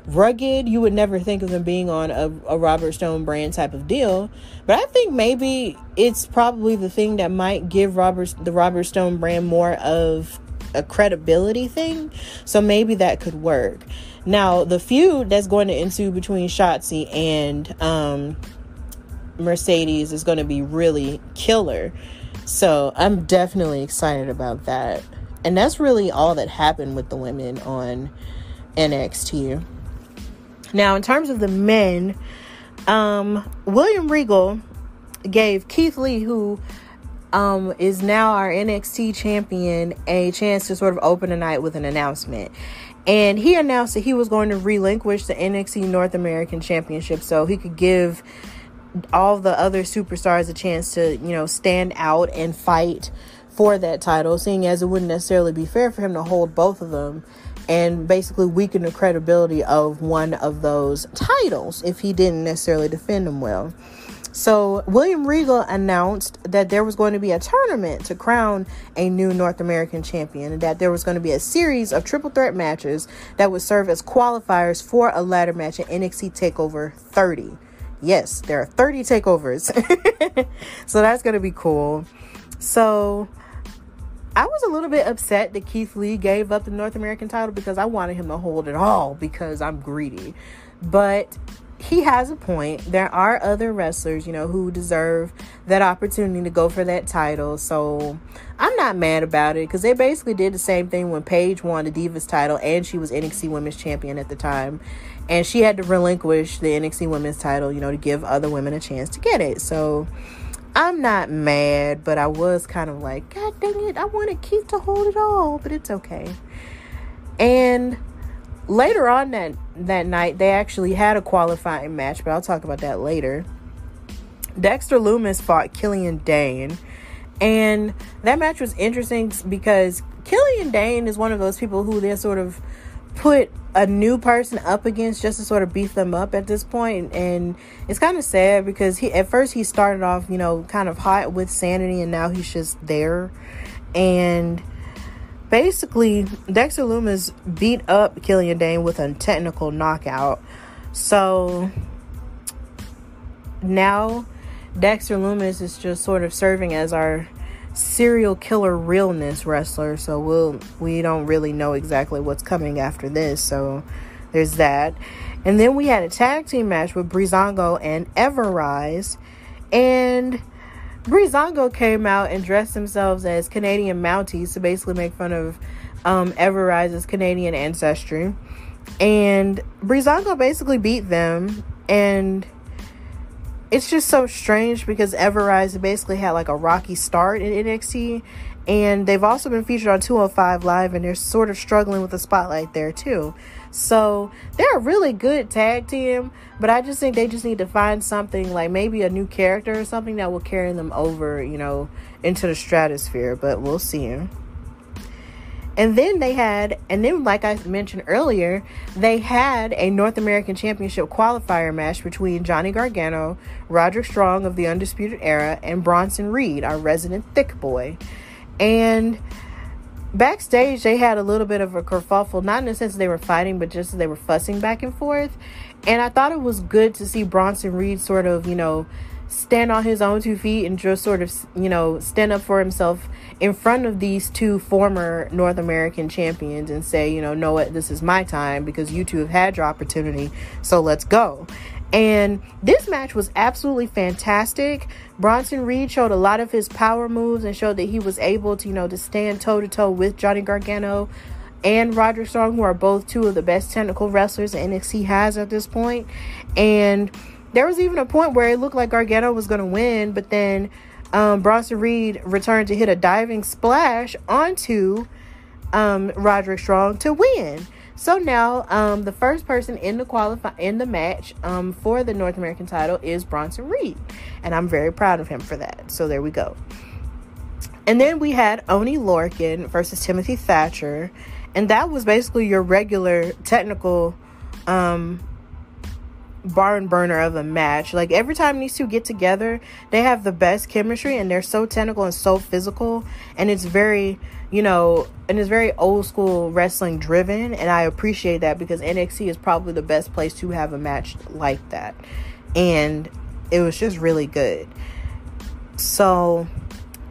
rugged, you would never think of them being on a Robert Stone brand type of deal. But I think maybe it's probably the thing that might give the Robert Stone brand more of a credibility thing. So maybe that could work. Now, the feud that's going to ensue between Shotzi and Mercedes is going to be really killer. So I'm definitely excited about that. And that's really all that happened with the women on NXT. Now, in terms of the men, William Regal gave Keith Lee, who is now our NXT champion, a chance to sort of open the night with an announcement. And he announced that he was going to relinquish the NXT North American Championship so he could give all the other superstars a chance to, stand out and fight for that title, seeing as it wouldn't necessarily be fair for him to hold both of them and basically weaken the credibility of one of those titles if he didn't necessarily defend them well. So William Regal announced that there was going to be a tournament to crown a new North American champion, and that there was going to be a series of triple threat matches that would serve as qualifiers for a ladder match at NXT TakeOver 30. Yes, there are 30 takeovers. So that's going to be cool. So I was a little bit upset that Keith Lee gave up the North American title, because I wanted him to hold it all because I'm greedy. But he has a point. There are other wrestlers, who deserve that opportunity to go for that title. So I'm not mad about it, because they basically did the same thing when Paige won the Divas title and she was NXT Women's Champion at the time. And she had to relinquish the NXT Women's title, to give other women a chance to get it. So I'm not mad, but I was kind of like, God dang it, I wanted Keith to hold it all, but it's okay. And later on that night, they actually had a qualifying match, but I'll talk about that later. Dexter Lumis fought Killian Dane, and that match was interesting because Killian Dane is one of those people who they sort of put a new person up against just to sort of beef them up at this point. And it's kind of sad because at first he started off, kind of hot with Sanity, and now he's just there. And basically, Dexter Lumis beat up Killian Dane with a technical knockout. So now Dexter Lumis is just sort of serving as our serial killer realness wrestler. So we don't really know exactly what's coming after this. So there's that. And then we had a tag team match with Breezango and Everrise. And Breezango came out and dressed themselves as Canadian Mounties to basically make fun of Everrise's Canadian ancestry. And Breezango basically beat them. And it's just so strange because Everrise basically had like a rocky start in NXT. And they've also been featured on 205 Live, and they're sort of struggling with the spotlight there too. So they're a really good tag team, but I just think they just need to find something, like maybe a new character or something that will carry them over, into the stratosphere. But we'll see. And then like I mentioned earlier, they had a North American Championship qualifier match between Johnny Gargano, Roderick Strong of the Undisputed Era, and Bronson Reed, our resident thick boy. And backstage, they had a little bit of a kerfuffle, not in the sense that they were fighting, but just they were fussing back and forth. And I thought it was good to see Bronson Reed sort of, stand on his own 2 feet and just sort of, stand up for himself in front of these two former North American champions and say, know what, this is my time because you two have had your opportunity, so let's go. And this match was absolutely fantastic. Bronson Reed showed a lot of his power moves and showed that he was able to, to stand toe-to-toe with Johnny Gargano and Roderick Strong, who are both two of the best technical wrestlers NXT has at this point. And there was even a point where it looked like Gargano was going to win, but then Bronson Reed returned to hit a diving splash onto Roderick Strong to win. So now the first person in the match for the North American title is Bronson Reed, and I'm very proud of him for that. So there we go. And then we had Oney Lorcan versus Timothy Thatcher, and that was basically your regular technical barn burner of a match. Like, every time these two get together, they have the best chemistry, and they're so technical and so physical, and it's very very old school wrestling driven, and I appreciate that because NXT is probably the best place to have a match like that, and it was just really good. So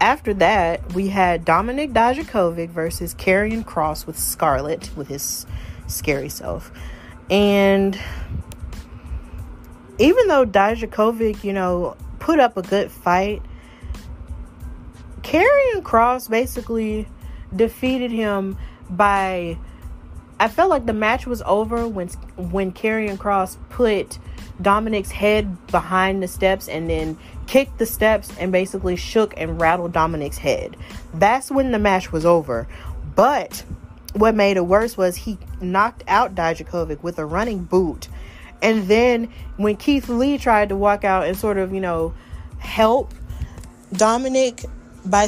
after that, we had Dominik Dijakovic versus Karrion Kross with Scarlett, with his scary self. And even though Dijakovic, put up a good fight, Karrion Kross basically defeated him by... I felt like the match was over when Karrion Kross put Dominic's head behind the steps and then kicked the steps and basically shook and rattled Dominic's head. That's when the match was over. But what made it worse was he knocked out Dijakovic with a running boot. And then when Keith Lee tried to walk out and sort of, help Dominic by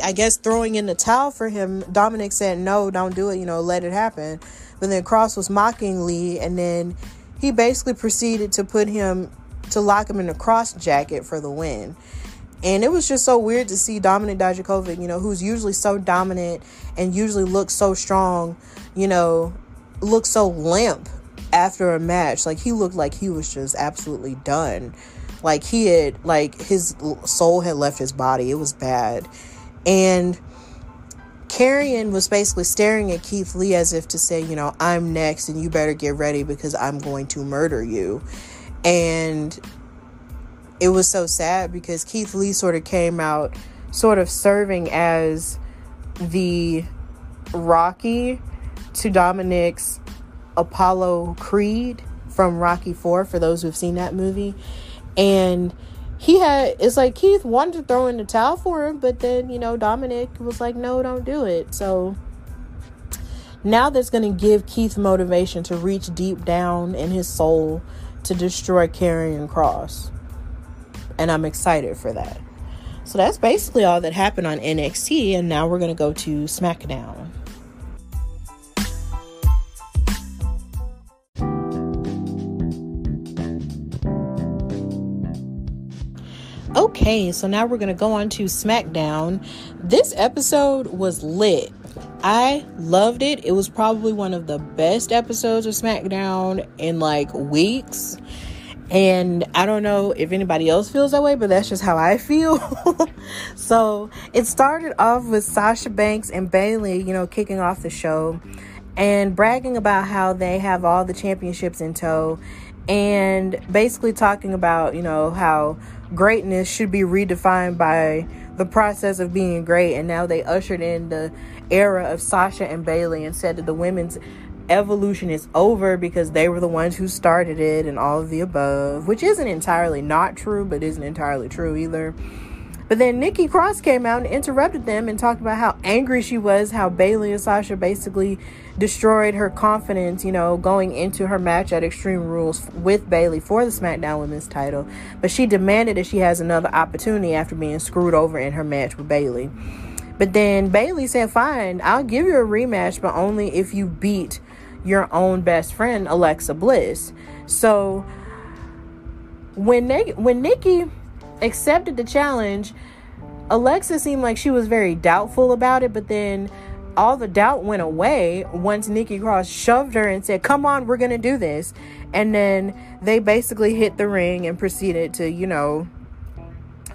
I guess throwing in the towel for him, Dominic said, no, don't do it, let it happen. But then Kross was mocking Lee, and then he basically proceeded to lock him in a cross jacket for the win. And it was just so weird to see Dominik Dijakovic, who's usually so dominant and usually looks so strong, look so limp after a match. Like, he looked like he was just absolutely done. Like, his soul had left his body. It was bad. And Karrion was basically staring at Keith Lee as if to say, I'm next and you better get ready because I'm going to murder you. And it was so sad because Keith Lee sort of came out sort of serving as the Rocky to Dominic's Apollo Creed from Rocky IV, for those who've seen that movie. And it's like Keith wanted to throw in the towel for him, but then, Dominic was like, no, don't do it. So now that's going to give Keith motivation to reach deep down in his soul to destroy Karrion Kross. And I'm excited for that. So that's basically all that happened on NXT. And now we're going to go to SmackDown. Okay, so now we're going to go on to SmackDown. This episode was lit. I loved it. It was probably one of the best episodes of SmackDown in like weeks. And I don't know if anybody else feels that way, but that's just how I feel. So it started off with Sasha Banks and Bayley, kicking off the show and bragging about how they have all the championships in tow, and basically talking about, how greatness should be redefined by the process of being great. And now they ushered in the era of Sasha and Bayley and said that the women's evolution is over because they were the ones who started it and all of the above, which isn't entirely not true, but isn't entirely true either. But then Nikki Cross came out and interrupted them and talked about how angry she was, how Bayley and Sasha basically destroyed her confidence, going into her match at Extreme Rules with Bayley for the SmackDown Women's title. But she demanded that she has another opportunity after being screwed over in her match with Bayley. But then Bayley said, fine, I'll give you a rematch, but only if you beat your own best friend, Alexa Bliss. So when Nikki accepted the challenge, Alexa seemed like she was very doubtful about it, but then all the doubt went away once Nikki Cross shoved her and said, come on, we're gonna do this. And then they basically hit the ring and proceeded to,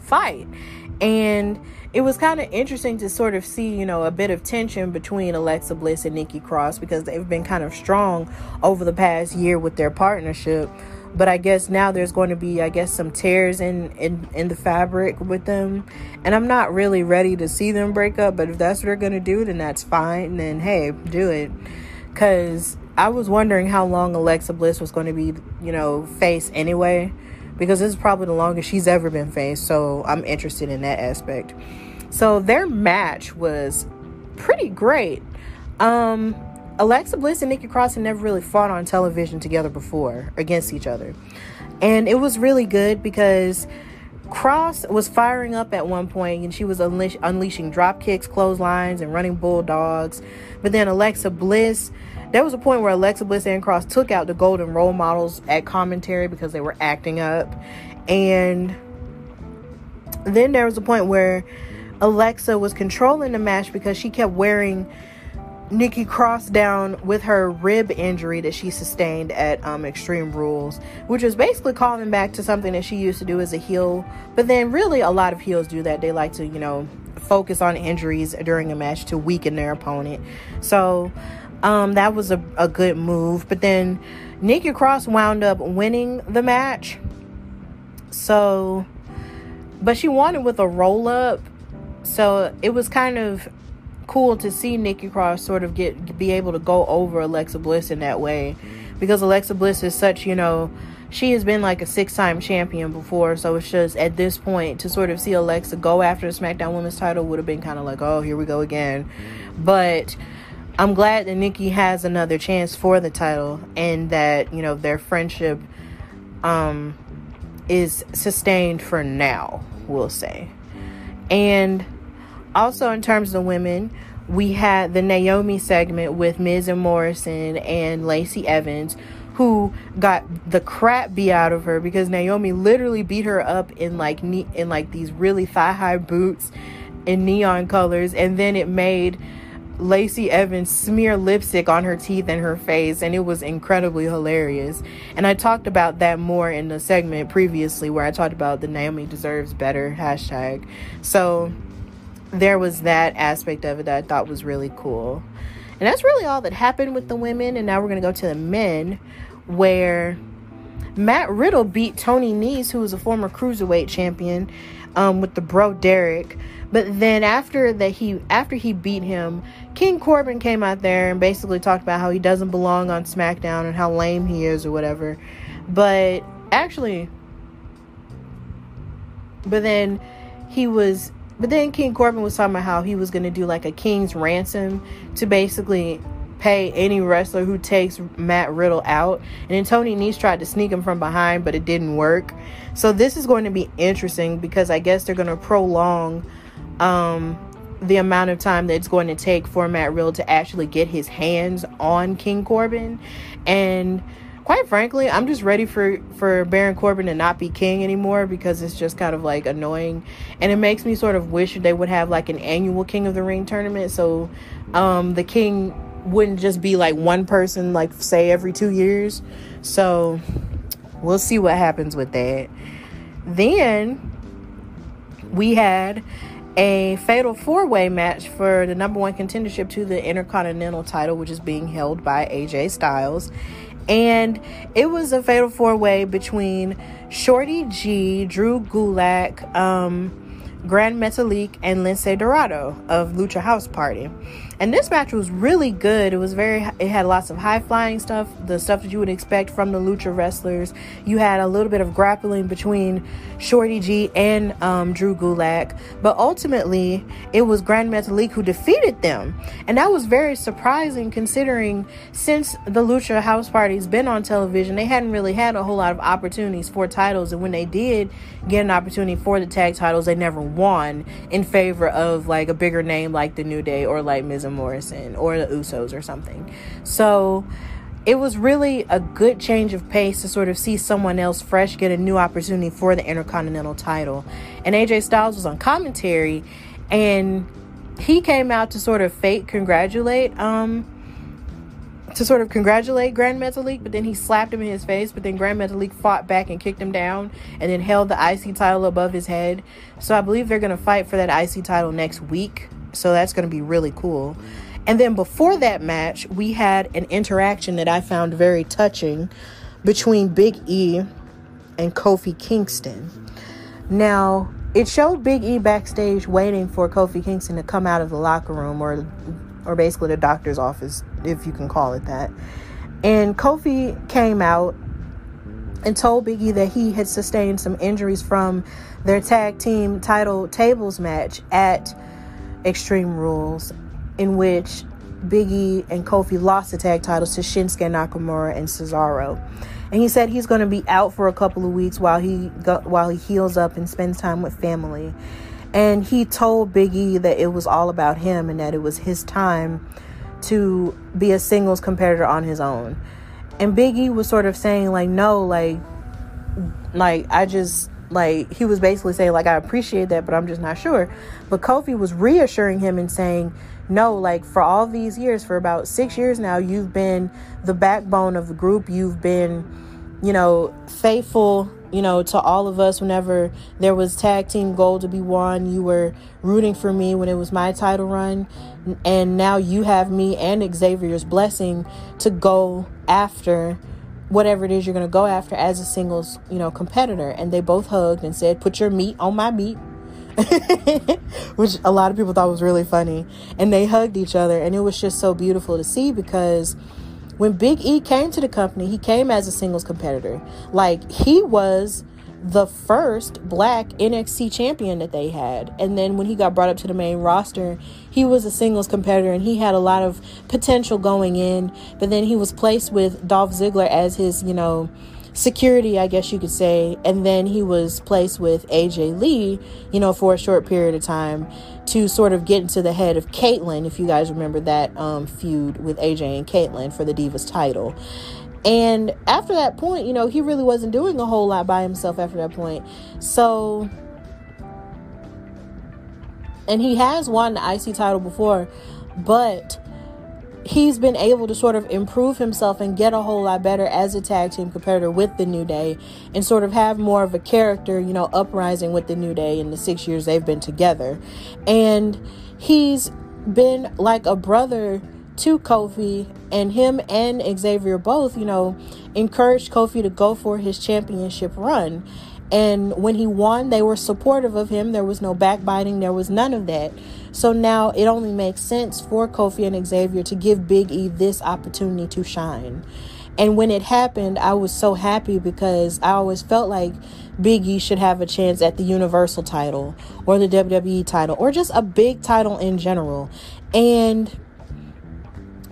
fight. And it was kind of interesting to sort of see, a bit of tension between Alexa Bliss and Nikki Cross, because they've been kind of strong over the past year with their partnership. But I guess now there's going to be, some tears in the fabric with them. And I'm not really ready to see them break up. But if that's what they're going to do, then that's fine. Then, hey, do it. Because I was wondering how long Alexa Bliss was going to be, face anyway. Because this is probably the longest she's ever been faced. So I'm interested in that aspect. So their match was pretty great. Alexa Bliss and Nikki Cross had never really fought on television together before against each other. And it was really good because Cross was firing up at one point and she was unleashing drop kicks, clotheslines, and running bulldogs. But then Alexa Bliss, there was a point where Alexa Bliss and Cross took out the Golden Role Models at commentary because they were acting up. And then there was a point where Alexa was controlling the match because she kept wearing Nikki Cross down with her rib injury that she sustained at Extreme Rules, which was basically calling back to something that she used to do as a heel. But then really a lot of heels do that. They like to, focus on injuries during a match to weaken their opponent. So that was a good move. But then Nikki Cross wound up winning the match. So, but she won it with a roll up. So it was kind of cool to see Nikki Cross sort of be able to go over Alexa Bliss in that way, because Alexa Bliss is such, she has been like a 6-time champion before. So it's just at this point to sort of see Alexa go after the SmackDown Women's title would have been kind of like, oh, here we go again. But I'm glad that Nikki has another chance for the title, and that, their friendship is sustained for now, we'll say. And also in terms of the women, we had the Naomi segment with Miz and Morrison and Lacey Evans, who got the crap beat out of her because Naomi literally beat her up in like these really thigh-high boots in neon colors, and then it made Lacey Evans smear lipstick on her teeth and her face, and it was incredibly hilarious. And I talked about that more in the segment previously where I talked about the Naomi deserves better hashtag. So there was that aspect of it that I thought was really cool. And that's really all that happened with the women. And now we're going to go to the men, where Matt Riddle beat Tony Nese, who was a former cruiserweight champion, with the bro Derek. But then after he beat him, King Corbin came out there and basically talked about how he doesn't belong on SmackDown and how lame he is or whatever. But actually, But then King Corbin was talking about how he was going to do like a king's ransom to basically pay any wrestler who takes Matt Riddle out. And then Tony Nese tried to sneak him from behind, but it didn't work. So this is going to be interesting because I guess they're going to prolong the amount of time that it's going to take for Matt Riddle to actually get his hands on King Corbin. And quite frankly, I'm just ready for Baron Corbin to not be king anymore, because it's just kind of like annoying. And it makes me sort of wish they would have like an annual King of the Ring tournament, so the king wouldn't just be like one person, like say every 2 years. So we'll see what happens with that. Then we had a fatal 4-way match for the number 1 contendership to the Intercontinental title, which is being held by AJ Styles. And it was a fatal 4-way between Shorty G, Drew Gulak, Gran Metalik, and Lince Dorado of Lucha House Party. And this match was really good. It had lots of high flying stuff, the stuff that you would expect from the Lucha wrestlers. You had a little bit of grappling between Shorty G and Drew Gulak, but ultimately it was Gran Metalik who defeated them. And that was very surprising, considering since the Lucha House Party's been on television, they hadn't really had a whole lot of opportunities for titles, and when they did get an opportunity for the tag titles, they never won in favor of like a bigger name like the New Day or like Miz and Morrison or the Usos or something. So it was really a good change of pace to sort of see someone else fresh get a new opportunity for the Intercontinental title. And AJ Styles was on commentary, and he came out to sort of congratulate Gran Metalik, but then he slapped him in his face. But then Gran Metalik fought back and kicked him down, and then held the IC title above his head. So I believe they're going to fight for that IC title next week. So that's going to be really cool. And then before that match, we had an interaction that I found very touching between Big E and Kofi Kingston. Now, it showed Big E backstage waiting for Kofi Kingston to come out of the locker room, or basically the doctor's office, if you can call it that. And Kofi came out and told Big E that he had sustained some injuries from their tag team title tables match at Extreme Rules, in which Big E and Kofi lost the tag titles to Shinsuke Nakamura and Cesaro. And he said he's going to be out for a couple of weeks while he heals up and spends time with family. And he told Big E that it was all about him and that it was his time to be a singles competitor on his own. And Big E was sort of saying like, no, like I just, like, he was basically saying like, I appreciate that, but I'm just not sure. But Kofi was reassuring him and saying, no, like, for all these years, for about 6 years now, you've been the backbone of the group. You've been, faithful, to all of us whenever there was tag team gold to be won. You were rooting for me when it was my title run. And now you have me and Xavier's blessing to go after whatever it is you're going to go after as a singles, competitor. And they both hugged and said, put your meat on my meat, which a lot of people thought was really funny. And they hugged each other, and it was just so beautiful to see, because when Big E came to the company, he came as a singles competitor. Like, he was the first black NXT champion that they had. And then when he got brought up to the main roster, he was a singles competitor, and he had a lot of potential going in. But then he was placed with Dolph Ziggler as his, security, I guess you could say. And then he was placed with AJ Lee, for a short period of time to sort of get into the head of Caitlyn, if you guys remember that feud with AJ and Caitlyn for the Divas title. And after that point, he really wasn't doing a whole lot by himself after that point. So, and he has won the IC title before, but he's been able to sort of improve himself and get a whole lot better as a tag team competitor with the New Day, and sort of have more of a character, uprising with the New Day in the 6 years they've been together. And he's been like a brother to Kofi, and him and Xavier both, encouraged Kofi to go for his championship run. And when he won, they were supportive of him. There was no backbiting. There was none of that. So now it only makes sense for Kofi and Xavier to give Big E this opportunity to shine. And when it happened, I was so happy because I always felt like Big E should have a chance at the Universal title or the WWE title or just a big title in general. And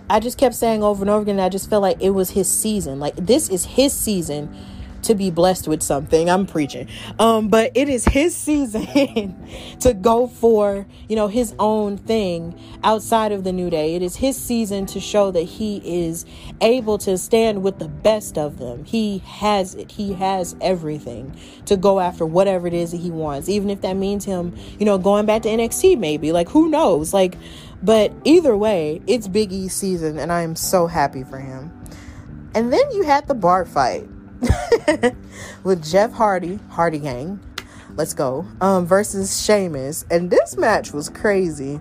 I just kept saying over and over again, I just felt like it was his season. Like, this is his season to be blessed with something. I'm preaching. But it is his season to go for, his own thing outside of the New Day. It is his season to show that he is able to stand with the best of them. He has it. He has everything to go after whatever it is that he wants. Even if that means him, going back to NXT maybe. Like, who knows? But either way, it's Big E's season, and I am so happy for him. And then you had the bar fight with Jeff Hardy Gang, let's go, versus Sheamus. And this match was crazy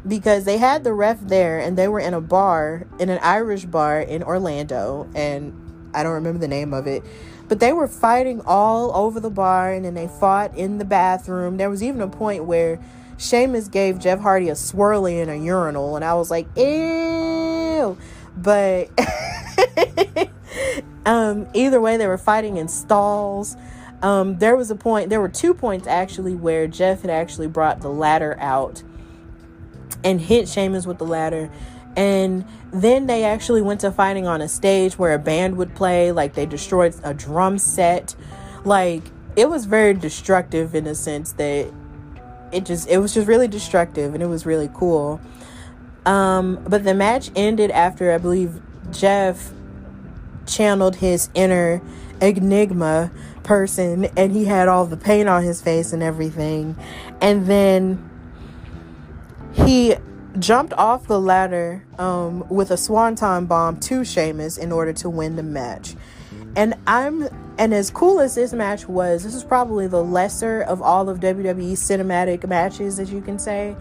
because they had the ref there, and they were in an Irish bar in Orlando, and I don't remember the name of it, but they were fighting all over the bar, and then they fought in the bathroom. There was even a point where Sheamus gave Jeff Hardy a swirly in a urinal, and I was like, ew. But either way, they were fighting in stalls. There were 2 points actually where Jeff had actually brought the ladder out and hit Sheamus with the ladder. And then they actually went to fighting on a stage where a band would play. Like, they destroyed a drum set. Like, it was very destructive in a sense that it was just really destructive, and it was really cool. But the match ended after, I believe, Jeff channeled his inner Enigma person, and he had all the paint on his face and everything. And then he jumped off the ladder with a swanton bomb to Sheamus in order to win the match. And as cool as this match was, this is probably the lesser of all of WWE's cinematic matches, as you can say.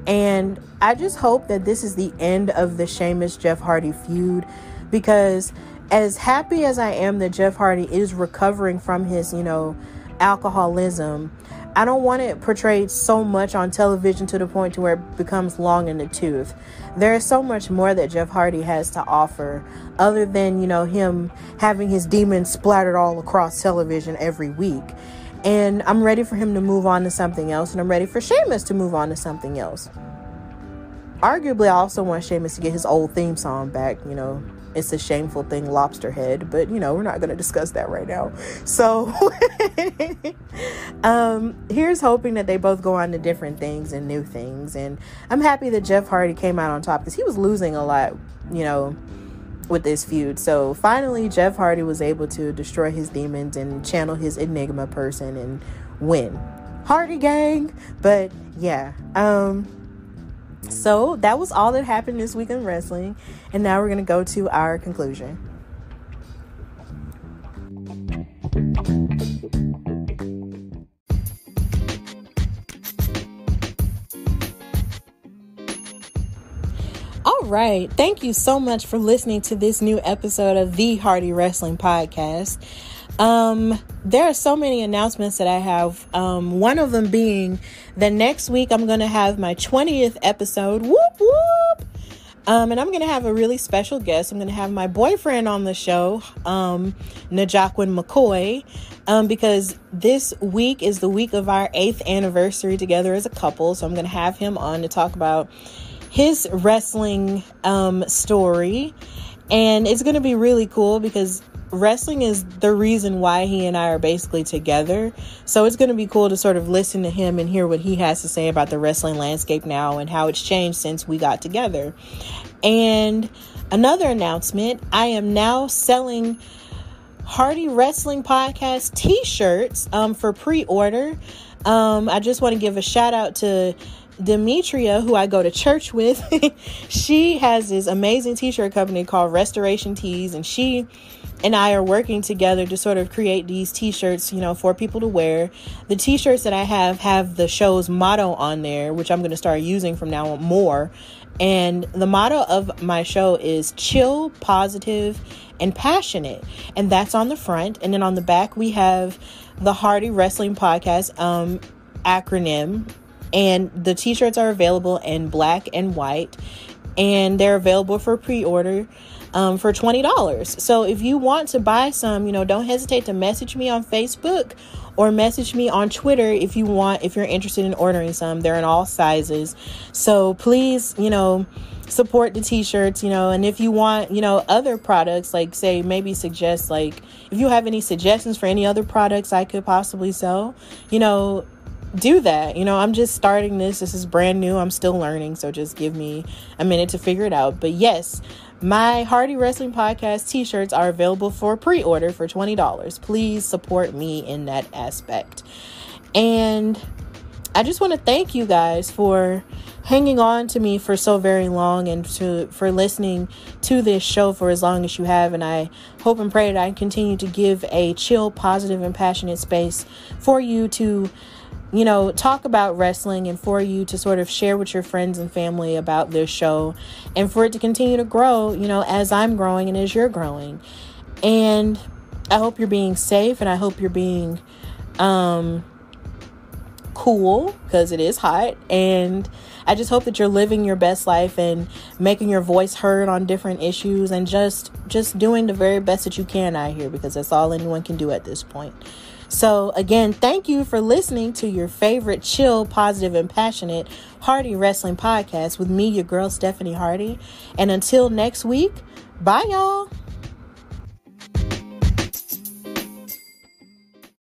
And I just hope that this is the end of the Sheamus Jeff Hardy feud, because as happy as I am that Jeff Hardy is recovering from his, alcoholism, I don't want it portrayed so much on television to the point to where it becomes long in the tooth. There is so much more that Jeff Hardy has to offer other than, him having his demons splattered all across television every week. And I'm ready for him to move on to something else, and I'm ready for Sheamus to move on to something else. Arguably, I also want Sheamus to get his old theme song back. It's a shameful thing, Lobster Head, but we're not going to discuss that right now. So here's hoping that they both go on to different things and new things. And I'm happy that Jeff Hardy came out on top, because he was losing a lot, with this feud. So finally, Jeff Hardy was able to destroy his demons and channel his Enigma person and win. Hardy gang. But yeah, so that was all that happened this week in wrestling. And now we're going to go to our conclusion. All right. Thank you so much for listening to this new episode of the Hardy Wrestling Podcast. There are so many announcements that I have. One of them being that next week I'm going to have my 20th episode. Whoop, whoop. And I'm going to have a really special guest. I'm going to have my boyfriend on the show, Najaquin McCoy, because this week is the week of our 8th anniversary together as a couple. So I'm going to have him on to talk about his wrestling story. And it's going to be really cool because wrestling is the reason why he and I are basically together. So it's going to be cool to sort of listen to him and hear what he has to say about the wrestling landscape now and how it's changed since we got together. And another announcement, I am now selling Hardy Wrestling Podcast t-shirts for pre-order. I just want to give a shout out to Demetria, who I go to church with. She has this amazing t-shirt company called Restoration Tees, and she and I are working together to sort of create these t-shirts, for people to wear. The t-shirts that I have the show's motto on there, which I'm going to start using from now on more. And the motto of my show is chill, positive, and passionate. And that's on the front. And then on the back, we have the Hardy Wrestling Podcast acronym. And the t-shirts are available in black and white. And they're available for pre-order. for $20. So if you want to buy some, don't hesitate to message me on Facebook or message me on Twitter if you're interested in ordering some. They're in all sizes. So please, support the t-shirts, and if you want, other products, like say maybe suggest, like if you have any suggestions for any other products I could possibly sell, do that. I'm just starting this. This is brand new. I'm still learning. So just give me a minute to figure it out. But yes, my Hardy Wrestling Podcast t-shirts are available for pre-order for $20. Please support me in that aspect. And I just want to thank you guys for hanging on to me for so very long and for listening to this show for as long as you have. And I hope and pray that I continue to give a chill, positive, and passionate space for you to talk about wrestling and for you to sort of share with your friends and family about this show and for it to continue to grow, as I'm growing and as you're growing. And I hope you're being safe, and I hope you're being cool, because it is hot. And I just hope that you're living your best life and making your voice heard on different issues and just doing the very best that you can out here, because that's all anyone can do at this point. So again, thank you for listening to your favorite chill, positive, and passionate Hardy Wrestling Podcast with me, your girl, Stephanie Hardy. And until next week, bye y'all.